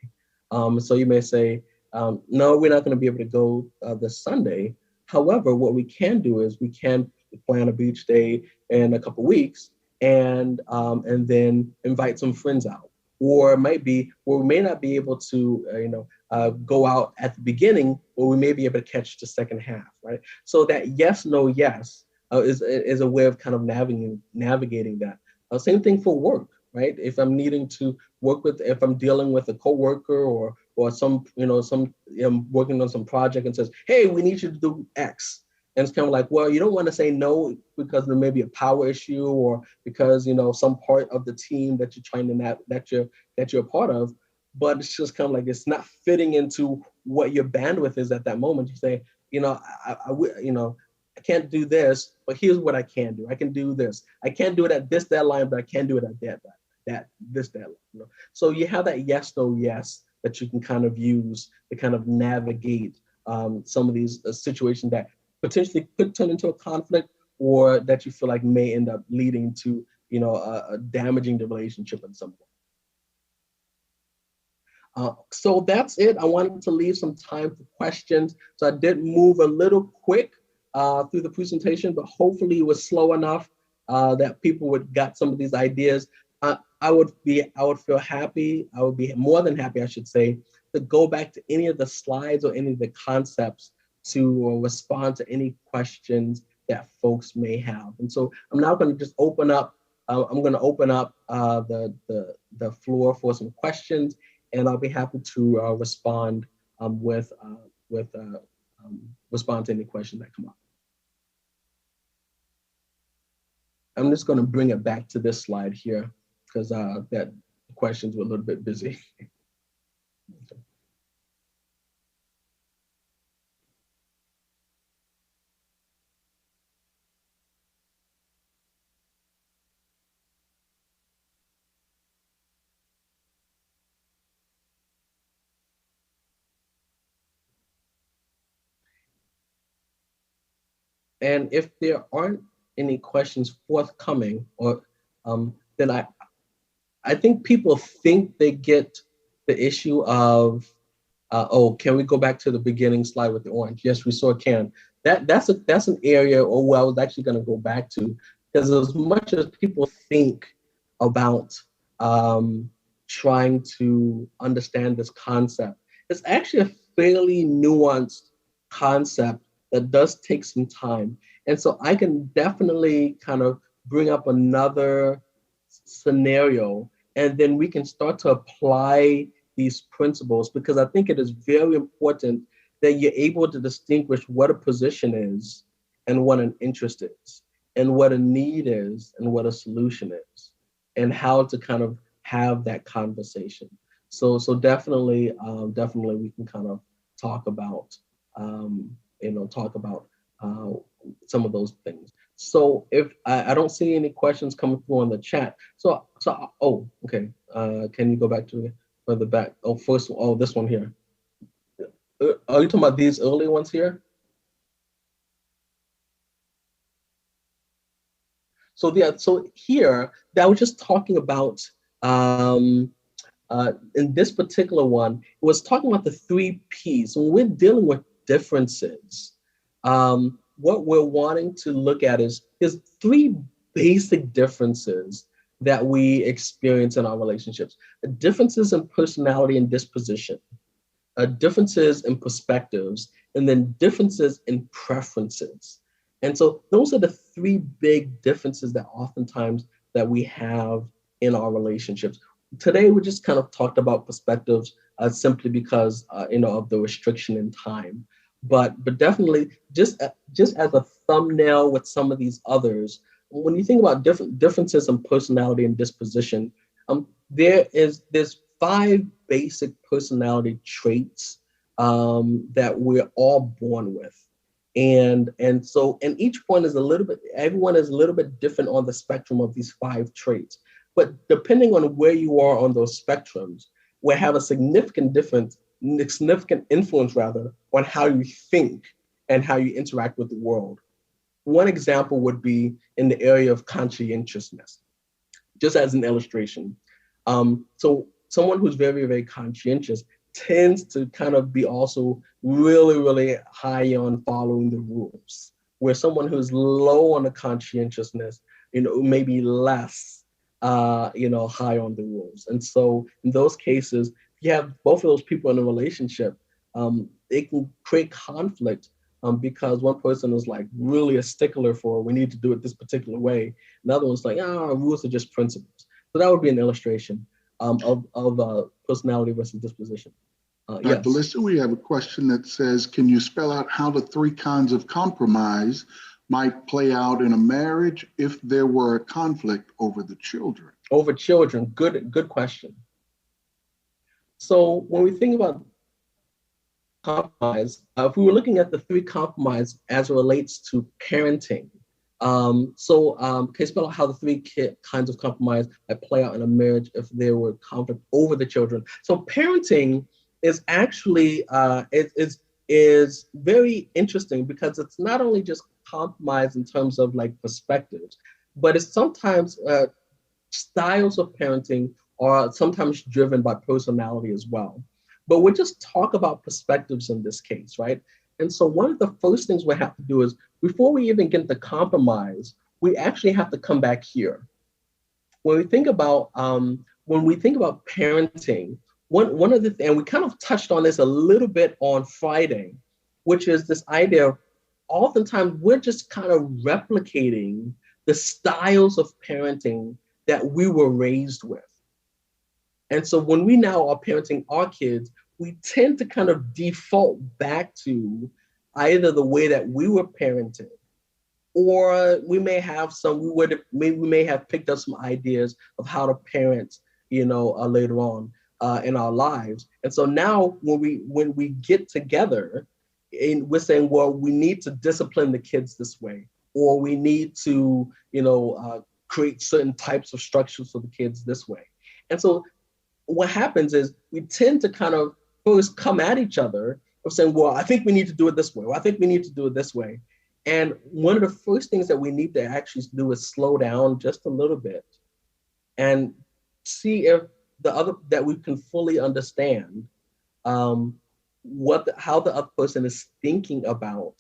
So you may say, no, we're not going to be able to go this Sunday. However, what we can do is we can plan a beach day in a couple weeks and then invite some friends out. Or it might be where we may not be able to, go out at the beginning, but we may be able to catch the second half, right? So that yes, no, yes is a way of kind of navigating that. Same thing for work, right? If I'm needing to if I'm dealing with a coworker or some working on some project and says, hey, we need you to do X. And it's kind of like, well, you don't want to say no because there may be a power issue or because, some part of the team that you're trying to that you're a part of, but it's just kind of like, it's not fitting into what your bandwidth is at that moment. You say, I can't do this, but here's what I can do. I can do this. I can't do it at this deadline, but I can do it at this deadline. So you have that yes, no, yes that you can kind of use to kind of navigate some of these situations that potentially could turn into a conflict or that you feel like may end up leading to, damaging the relationship at some point. So that's it. I wanted to leave some time for questions. So I did move a little quick through the presentation, but hopefully it was slow enough that people would got some of these ideas. I would feel happy. I would be more than happy, I should say, to go back to any of the slides or any of the concepts to respond to any questions that folks may have. And so I'm now going to just open up. I'm going to open up the floor for some questions, and I'll be happy to respond respond to any questions that come up. I'm just going to bring it back to this slide here because that questions were a little bit busy. Okay. And if there aren't any questions forthcoming, or then I think people think they get the issue of, oh, can we go back to the beginning slide with the orange? Yes, we sure can. That's an area, or what I was actually going to go back to, because as much as people think about trying to understand this concept, it's actually a fairly nuanced concept that does take some time. And so I can definitely kind of bring up another scenario, and then we can start to apply these principles, because I think it is very important that you're able to distinguish what a position is and what an interest is, and what a need is and what a solution is, and how to kind of have that conversation. So definitely we can kind of talk about some of those things. So if I don't see any questions coming through on the chat. So oh, okay. Can you go back to the back? Oh, first, this one here. Are you talking about these early ones here? So yeah, so here that was just talking about in this particular one, it was talking about the 3 Ps. When we're dealing with differences, what we're wanting to look at is 3 basic differences that we experience in our relationships. Differences in personality and disposition, differences in perspectives, and then differences in preferences. And so those are the 3 big differences that oftentimes that we have in our relationships. Today, we just kind of talked about perspectives simply because of the restriction in time. But definitely, just as a thumbnail with some of these others, when you think about differences in personality and disposition, there's 5 basic personality traits that we're all born with. And each one is everyone is a little bit different on the spectrum of these 5 traits. But depending on where you are on those spectrums, we have a significant influence rather on how you think and how you interact with the world. One example would be in the area of conscientiousness, just as an illustration. So someone who's very, very conscientious tends to kind of be also really, really high on following the rules, where someone who's low on the conscientiousness, maybe less, high on the rules. And so in those cases, if you have both of those people in a relationship, it can create conflict because one person is like really a stickler for, we need to do it this particular way. Another one's like, rules are just principles. So that would be an illustration of personality versus disposition. Yes. Melissa, we have a question that says, can you spell out how the 3 kinds of compromise might play out in a marriage if there were a conflict over the children? Over children, good question. So when we think about compromise, if we were looking at the 3 compromise as it relates to parenting, can you spell out how the 3 kinds of compromise might play out in a marriage if there were conflict over the children? So parenting is actually is very interesting because it's not only just compromise in terms of like perspectives, but it's sometimes styles of parenting are sometimes driven by personality as well. But we'll just talk about perspectives in this case, right? And so one of the first things we have to do is, before we even get to compromise, we actually have to come back here. When we think about parenting, one of the things, and we kind of touched on this a little bit on Friday, which is this idea of oftentimes we're just kind of replicating the styles of parenting that we were raised with. And so when we now are parenting our kids, we tend to kind of default back to either the way that we were parented, or we may have we may have picked up some ideas of how to parent, later on in our lives. And so now when we get together, and we're saying, well, we need to discipline the kids this way, or we need to, create certain types of structures for the kids this way. And so what happens is we tend to kind of first come at each other of saying, well, I think we need to do it this way, or I think we need to do it this way. And one of the first things that we need to actually do is slow down just a little bit and see if that we can fully understand how the other person is thinking about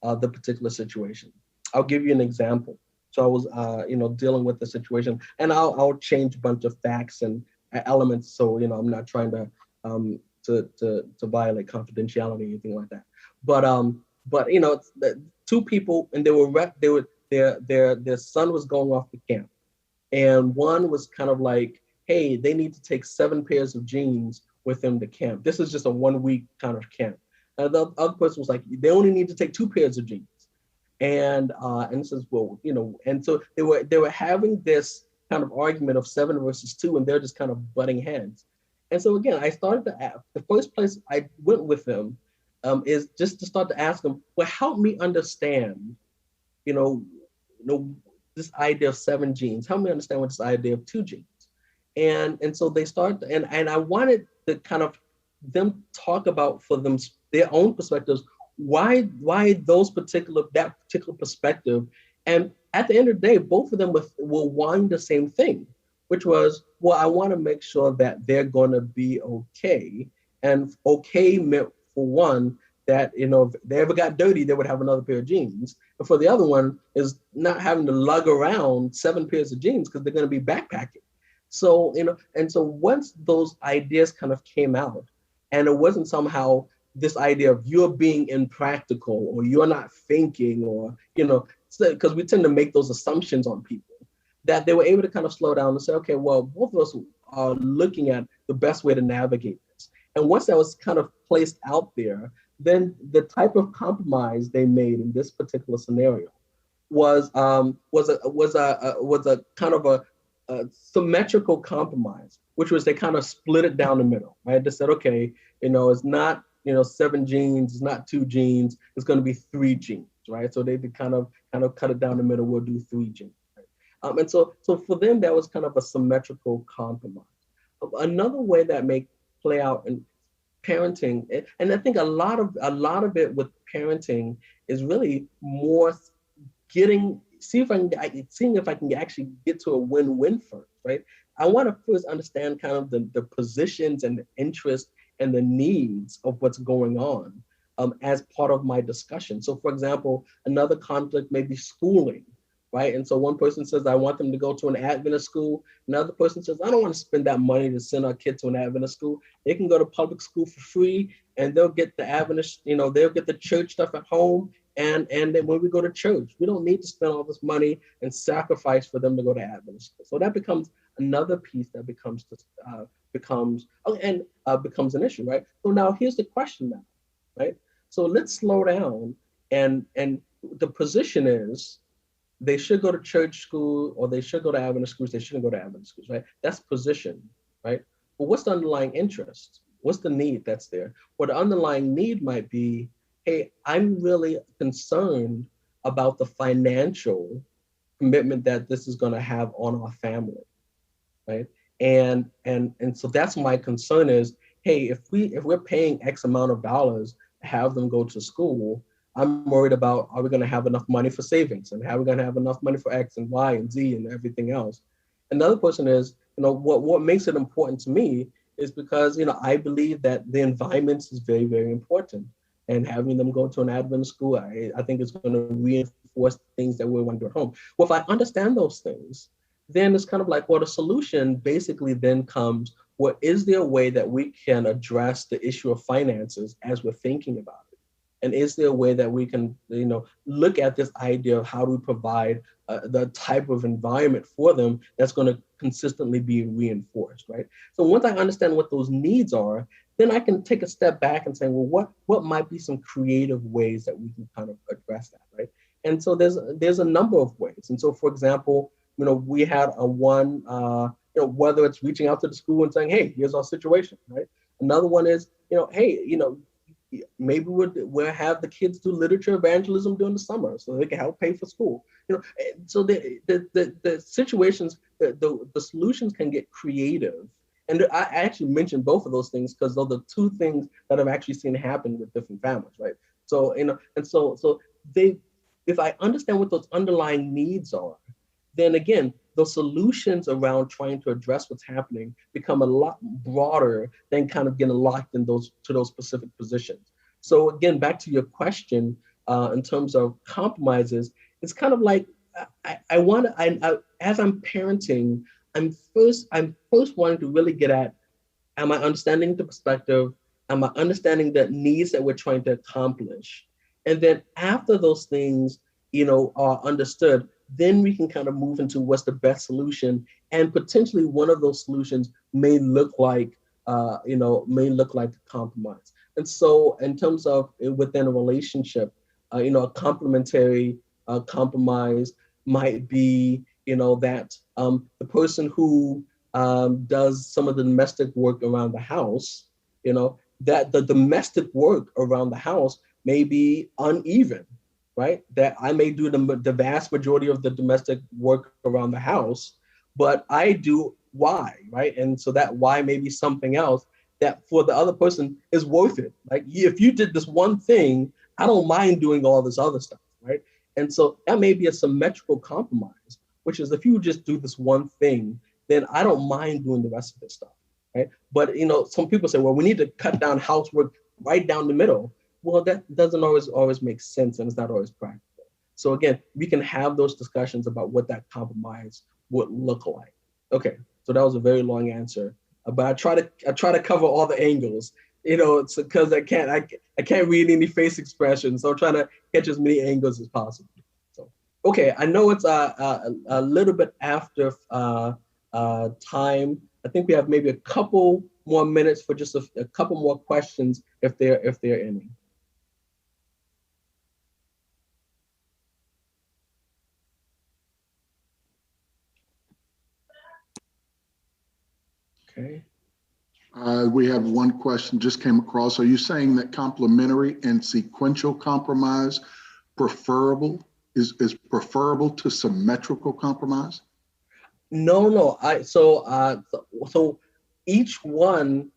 the particular situation. I'll give you an example. So I was, dealing with the situation, and I'll change a bunch of facts and elements. So, I'm not trying to violate confidentiality or anything like that. But it's the 2 people, and their son was going off to camp, and one was kind of like, hey, they need to take 7 pairs of jeans with them to camp. This is just a 1-week kind of camp. And the other person was like, they only need to take 2 pairs of jeans. And it says, well, and so they were having this kind of argument of 7 versus 2, and they're just kind of butting heads. And so again, I started to ask, the first place I went with them is just to start to ask them, well, help me understand, this idea of 7 jeans. Help me understand what this idea of 2 jeans. And so they started, and I wanted to kind of them talk about for them their own perspectives, why that particular perspective. And at the end of the day, both of them will want the same thing, which was, well, I want to make sure that they're going to be okay. And okay meant, for one, that, if they ever got dirty, they would have another pair of jeans. And for the other one is not having to lug around 7 pairs of jeans because they're going to be backpacking. So, and so once those ideas kind of came out, and it wasn't somehow this idea of you're being impractical or you're not thinking, or, because we tend to make those assumptions on people, that they were able to kind of slow down and say, okay, well, both of us are looking at the best way to navigate this. And once that was kind of placed out there, then the type of compromise they made in this particular scenario was a kind of a symmetrical compromise, which was they kind of split it down the middle, right? They said, okay, it's not 7 genes, it's not 2 genes, it's going to be 3 genes, right? So they kind of cut it down the middle, we'll do 3 genes. Right? And so for them, that was kind of a symmetrical compromise. Another way that may play out in parenting, and I think a lot of it with parenting is really more seeing if I can actually get to a win-win first, right? I want to first understand kind of the positions and the interests and the needs of what's going on as part of my discussion. So for example, another conflict may be schooling, right? And so one person says, I want them to go to an Adventist school. Another person says, I don't want to spend that money to send our kid to an Adventist school. They can go to public school for free and they'll get the Adventist, they'll get the church stuff at home. And then when we go to church, we don't need to spend all this money and sacrifice for them to go to Adventist school. So that becomes another piece that becomes an issue, right? So now here's the question now, right? So let's slow down, and the position is they should go to church school or they should go to Adventist schools. They shouldn't go to Adventist schools, right? That's position, right? But what's the underlying interest? What's the need that's there? Well, the underlying need might be, hey, I'm really concerned about the financial commitment that this is going to have on our family, right? And so that's my concern is, hey, if we're paying X amount of dollars to have them go to school, I'm worried about, are we going to have enough money for savings, and how are we going to have enough money for X and Y and Z and everything else? Another person is, what makes it important to me is because, I believe that the environment is very, very important. And having them go to an Adventist school, I think it's going to reinforce things that we want to do at home. Well, if I understand those things, then it's kind of like, well, the solution basically then comes, well, is there a way that we can address the issue of finances as we're thinking about it? And is there a way that we can, look at this idea of how do we provide the type of environment for them that's going to consistently be reinforced, right? So once I understand what those needs are, then I can take a step back and say, well, what might be some creative ways that we can kind of address that, right? And so there's a number of ways. And so, for example, we had whether it's reaching out to the school and saying, hey, here's our situation, right? Another one is, hey, maybe we'll have the kids do literature evangelism during the summer so they can help pay for school. So the situations, the solutions can get creative. And I actually mentioned both of those things because those are two things that I've actually seen happen with different families, right? So, if I understand what those underlying needs are, then again, those solutions around trying to address what's happening become a lot broader than kind of getting locked in those specific positions. So again, back to your question, in terms of compromises, it's kind of like as I'm parenting, I'm first wanting to really get at, am I understanding the perspective? Am I understanding the needs that we're trying to accomplish? And then after those things, are understood, then we can kind of move into what's the best solution. And potentially one of those solutions may look like a compromise. And so in terms of within a relationship, a complementary compromise might be, that the person who does some of the domestic work around the house, that the domestic work around the house may be uneven, right? That I may do the vast majority of the domestic work around the house, but I do Y, right? And so that Y may be something else that for the other person is worth it. Like if you did this one thing, I don't mind doing all this other stuff, right? And so that may be a symmetrical compromise, which is if you just do this one thing, then I don't mind doing the rest of this stuff, right? But some people say, well, we need to cut down housework right down the middle. Well, that doesn't always make sense, and it's not always practical. So again, we can have those discussions about what that compromise would look like. Okay, so that was a very long answer, but I try to cover all the angles. It's because I can't read any face expressions, so I'm trying to catch as many angles as possible. So okay, I know it's a little bit after time. I think we have maybe a couple more minutes for just a couple more questions if there are any. Okay. We have one question just came across. Are you saying that complementary and sequential compromise is preferable to symmetrical compromise? No. So each one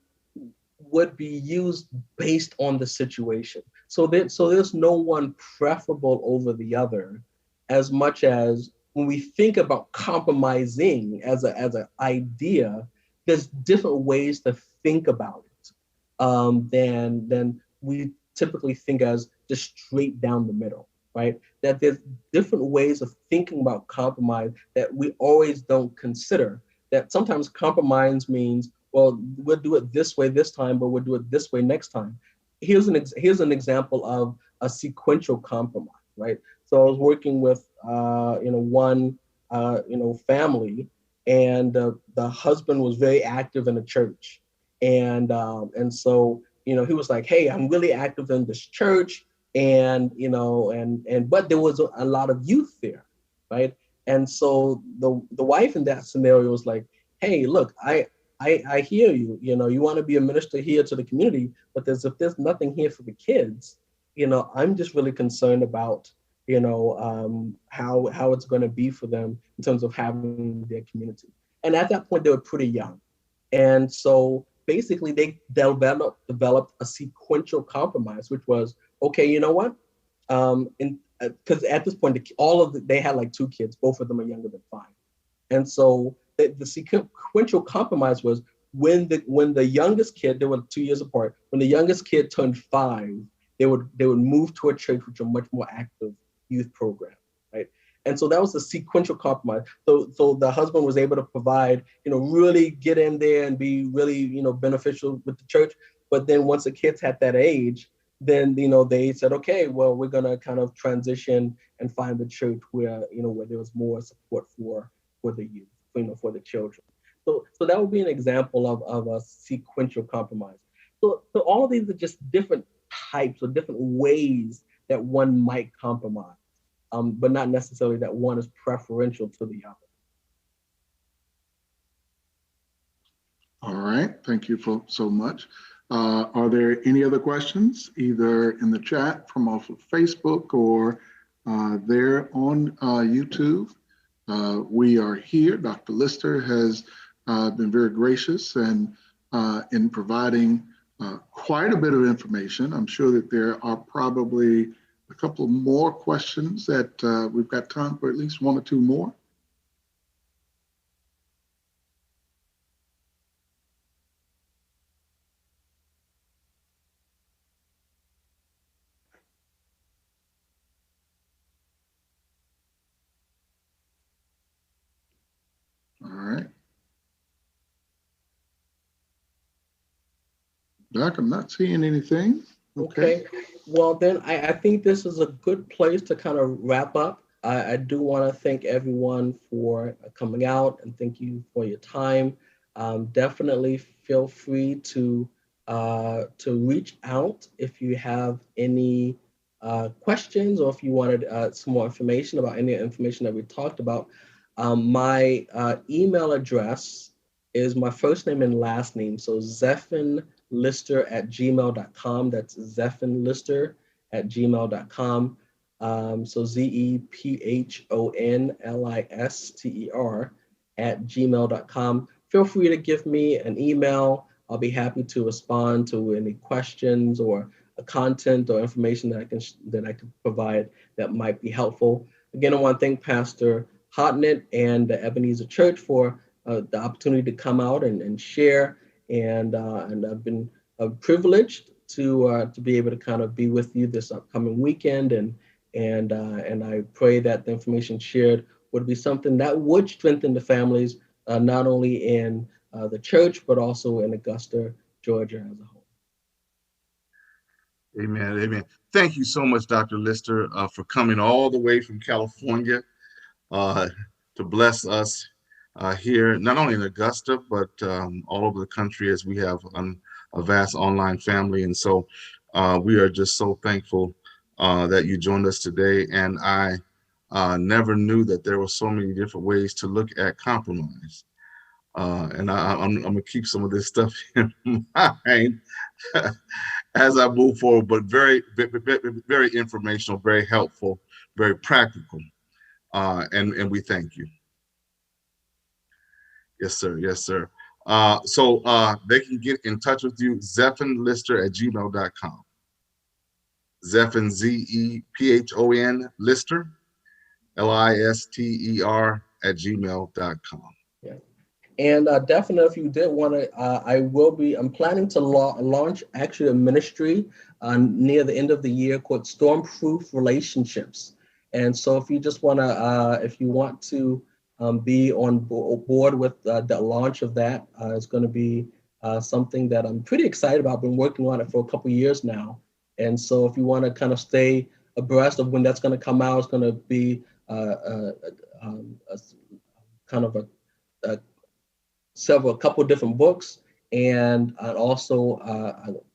would be used based on the situation. So there's no one preferable over the other, as much as when we think about compromising as an idea, there's different ways to think about it than we typically think as just straight down the middle, right? That there's different ways of thinking about compromise that we always don't consider. That sometimes compromise means, well, we'll do it this way this time, but we'll do it this way next time. Here's an example of a sequential compromise, right? So I was working with one family, and the husband was very active in the church, and so he was like, hey, I'm really active in this church, and but there was a lot of youth there, right? And so the wife in that scenario was like, hey, look, I hear you. You want to be a minister here to the community, but if there's nothing here for the kids, I'm just really concerned about how it's going to be for them in terms of having their community. And at that point, they were pretty young, and so basically they developed a sequential compromise, which was, okay, you know what? Because at this point, they had like 2 kids, both of them are younger than 5, and so the sequential compromise was when the youngest kid, they were 2 years apart, when the youngest kid turned 5, they would move to a church which was a much more active youth program, right? And so that was the sequential compromise. So the husband was able to provide, really get in there and be really, beneficial with the church. But then once the kids had that age, then they said, okay, well, we're gonna kind of transition and find the church where where there was more support for the youth, for the children. So that would be an example of a sequential compromise. So all of these are just different types or different ways that one might compromise, but not necessarily that one is preferential to the other. All right, thank you so much. Are there any other questions, either in the chat from off of Facebook or there on YouTube? We are here. Dr. Lister has been very gracious and in providing quite a bit of information. I'm sure that there are probably a couple more questions that we've got time for, at least 1 or 2 more. All right. Doc, I'm not seeing anything. Okay. Well, then I think this is a good place to kind of wrap up. I do want to thank everyone for coming out, and thank you for your time. Definitely feel free to reach out if you have any questions, or if you wanted some more information about any information that we talked about. My email address is my first name and last name, so zephonlister@gmail.com. That's zephonlister@gmail.com. So ZEPHONLISTER@gmail.com. Feel free to give me an email. I'll be happy to respond to any questions or content or information that I can provide that might be helpful. Again, I want to thank Pastor Hotnett and the Ebenezer Church for the opportunity to come out and share, and I've been privileged to be able to kind of be with you this upcoming weekend, and I pray that the information shared would be something that would strengthen the families, not only in the church but also in Augusta, Georgia as a whole. Amen. Amen. Thank you so much, Dr. Lister, for coming all the way from California to bless us here, not only in Augusta, but all over the country, as we have a vast online family. And so we are just so thankful that you joined us today. And I never knew that there were so many different ways to look at compromise. And I'm gonna keep some of this stuff in mind as I move forward, but very informational, very helpful, very practical. And we thank you. Yes, sir. Yes, sir. So they can get in touch with you, zephonlister@gmail.com. Zephon, ZEPHON, Lister, LISTER @gmail.com. Yeah. And definitely, if you did want to, I'm planning to launch actually a ministry near the end of the year called Stormproof Relationships. And so if you just want to, if you want to be on board with the launch of that, it's going to be something that I'm pretty excited about. I've been working on it for a couple of years now. And so if you want to kind of stay abreast of when that's going to come out, it's going to be kind of a couple different books and also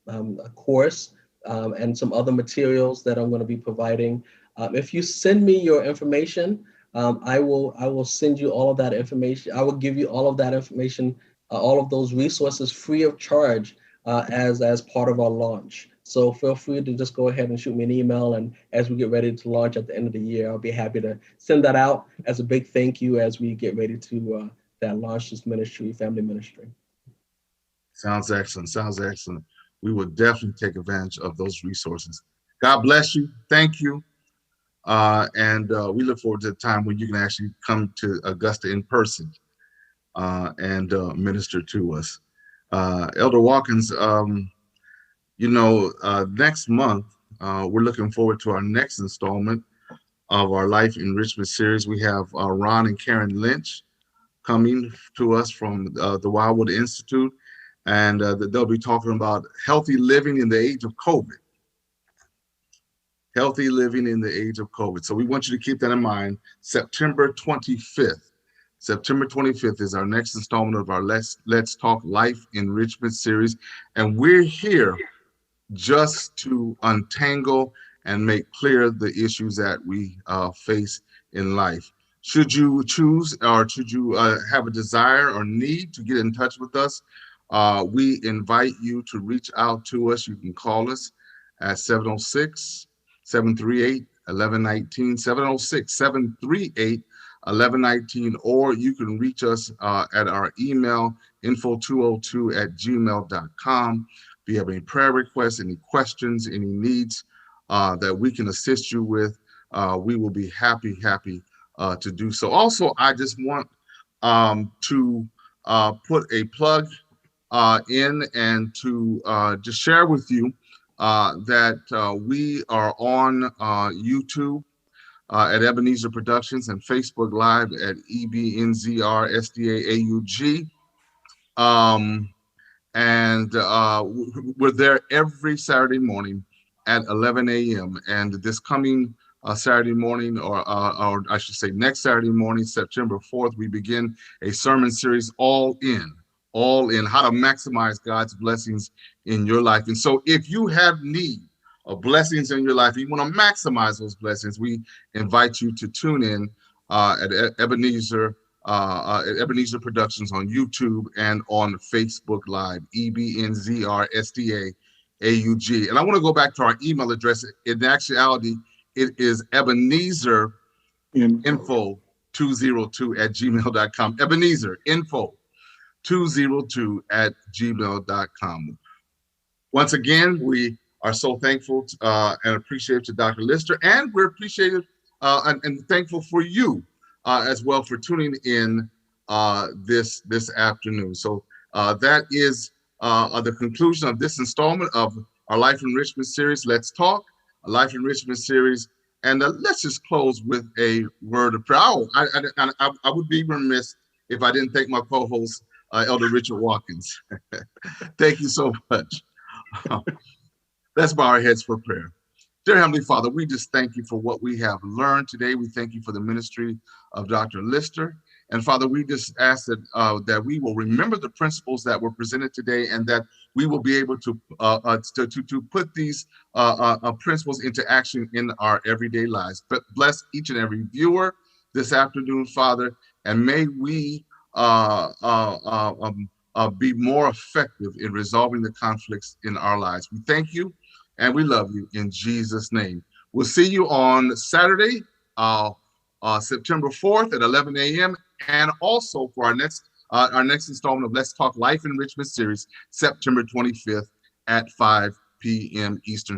a course and some other materials that I'm going to be providing. If you send me your information, I will send you all of that information. I will give you all of that information, all of those resources free of charge as part of our launch. So feel free to just go ahead and shoot me an email. And as we get ready to launch at the end of the year, I'll be happy to send that out as a big thank you as we get ready to launch this ministry, family ministry. Sounds excellent. Sounds excellent. We will definitely take advantage of those resources. God bless you. Thank you. And we look forward to the time when you can actually come to Augusta in person and minister to us. Elder Watkins, next month, we're looking forward to our next installment of our Life Enrichment series. We have Ron and Karen Lynch coming to us from the Wildwood Institute, and they'll be talking about healthy living in the age of COVID. Healthy living in the age of COVID. So we want you to keep that in mind. September 25th. September 25th is our next installment of our Let's Talk Life Enrichment series. And we're here just to untangle and make clear the issues that we face in life. Should you choose or should you have a desire or need to get in touch with us, we invite you to reach out to us. You can call us at 706-738-1119, 706-738-1119, or you can reach us at our email, info202@gmail.com. If you have any prayer requests, any questions, any needs that we can assist you with, we will be happy to do so. Also, I just want to put a plug in and to just share with you that we are on YouTube at Ebenezer Productions and Facebook Live at EBNZRSDAAUG. And we're there every Saturday morning at 11 a.m. And this coming Saturday morning, or I should say next Saturday morning, September 4th, we begin a sermon series, All In, how to maximize God's blessings in your life. And so if you have need of blessings in your life, you want to maximize those blessings, we invite you to tune in at Ebenezer Productions on YouTube and on Facebook Live, EBNZRSDAAUG. And I want to go back to our email address. In actuality, it is Ebenezer info202@gmail.com. Ebenezer info202@gmail.com. Once again, we are so thankful and appreciative to Dr. Lister, and we're appreciative and thankful for you as well for tuning in this afternoon. So that is the conclusion of this installment of our Life Enrichment series. Let's talk, a Life Enrichment series, and let's just close with a word of prayer. I would be remiss if I didn't thank my co-host, Elder Richard Watkins. Thank you so much. Let's bow our heads for prayer. Dear Heavenly Father, we just thank you for what we have learned today. We thank you for the ministry of Dr. Lister. And Father, we just ask that we will remember the principles that were presented today, and that we will be able to put these principles into action in our everyday lives. But bless each and every viewer this afternoon, Father, and may we be more effective in resolving the conflicts in our lives. We thank you and we love you in Jesus' name. We'll see you on Saturday, September 4th at 11 a.m. and also for our next installment of Let's Talk Life Enrichment Series, September 25th at 5 p.m. Eastern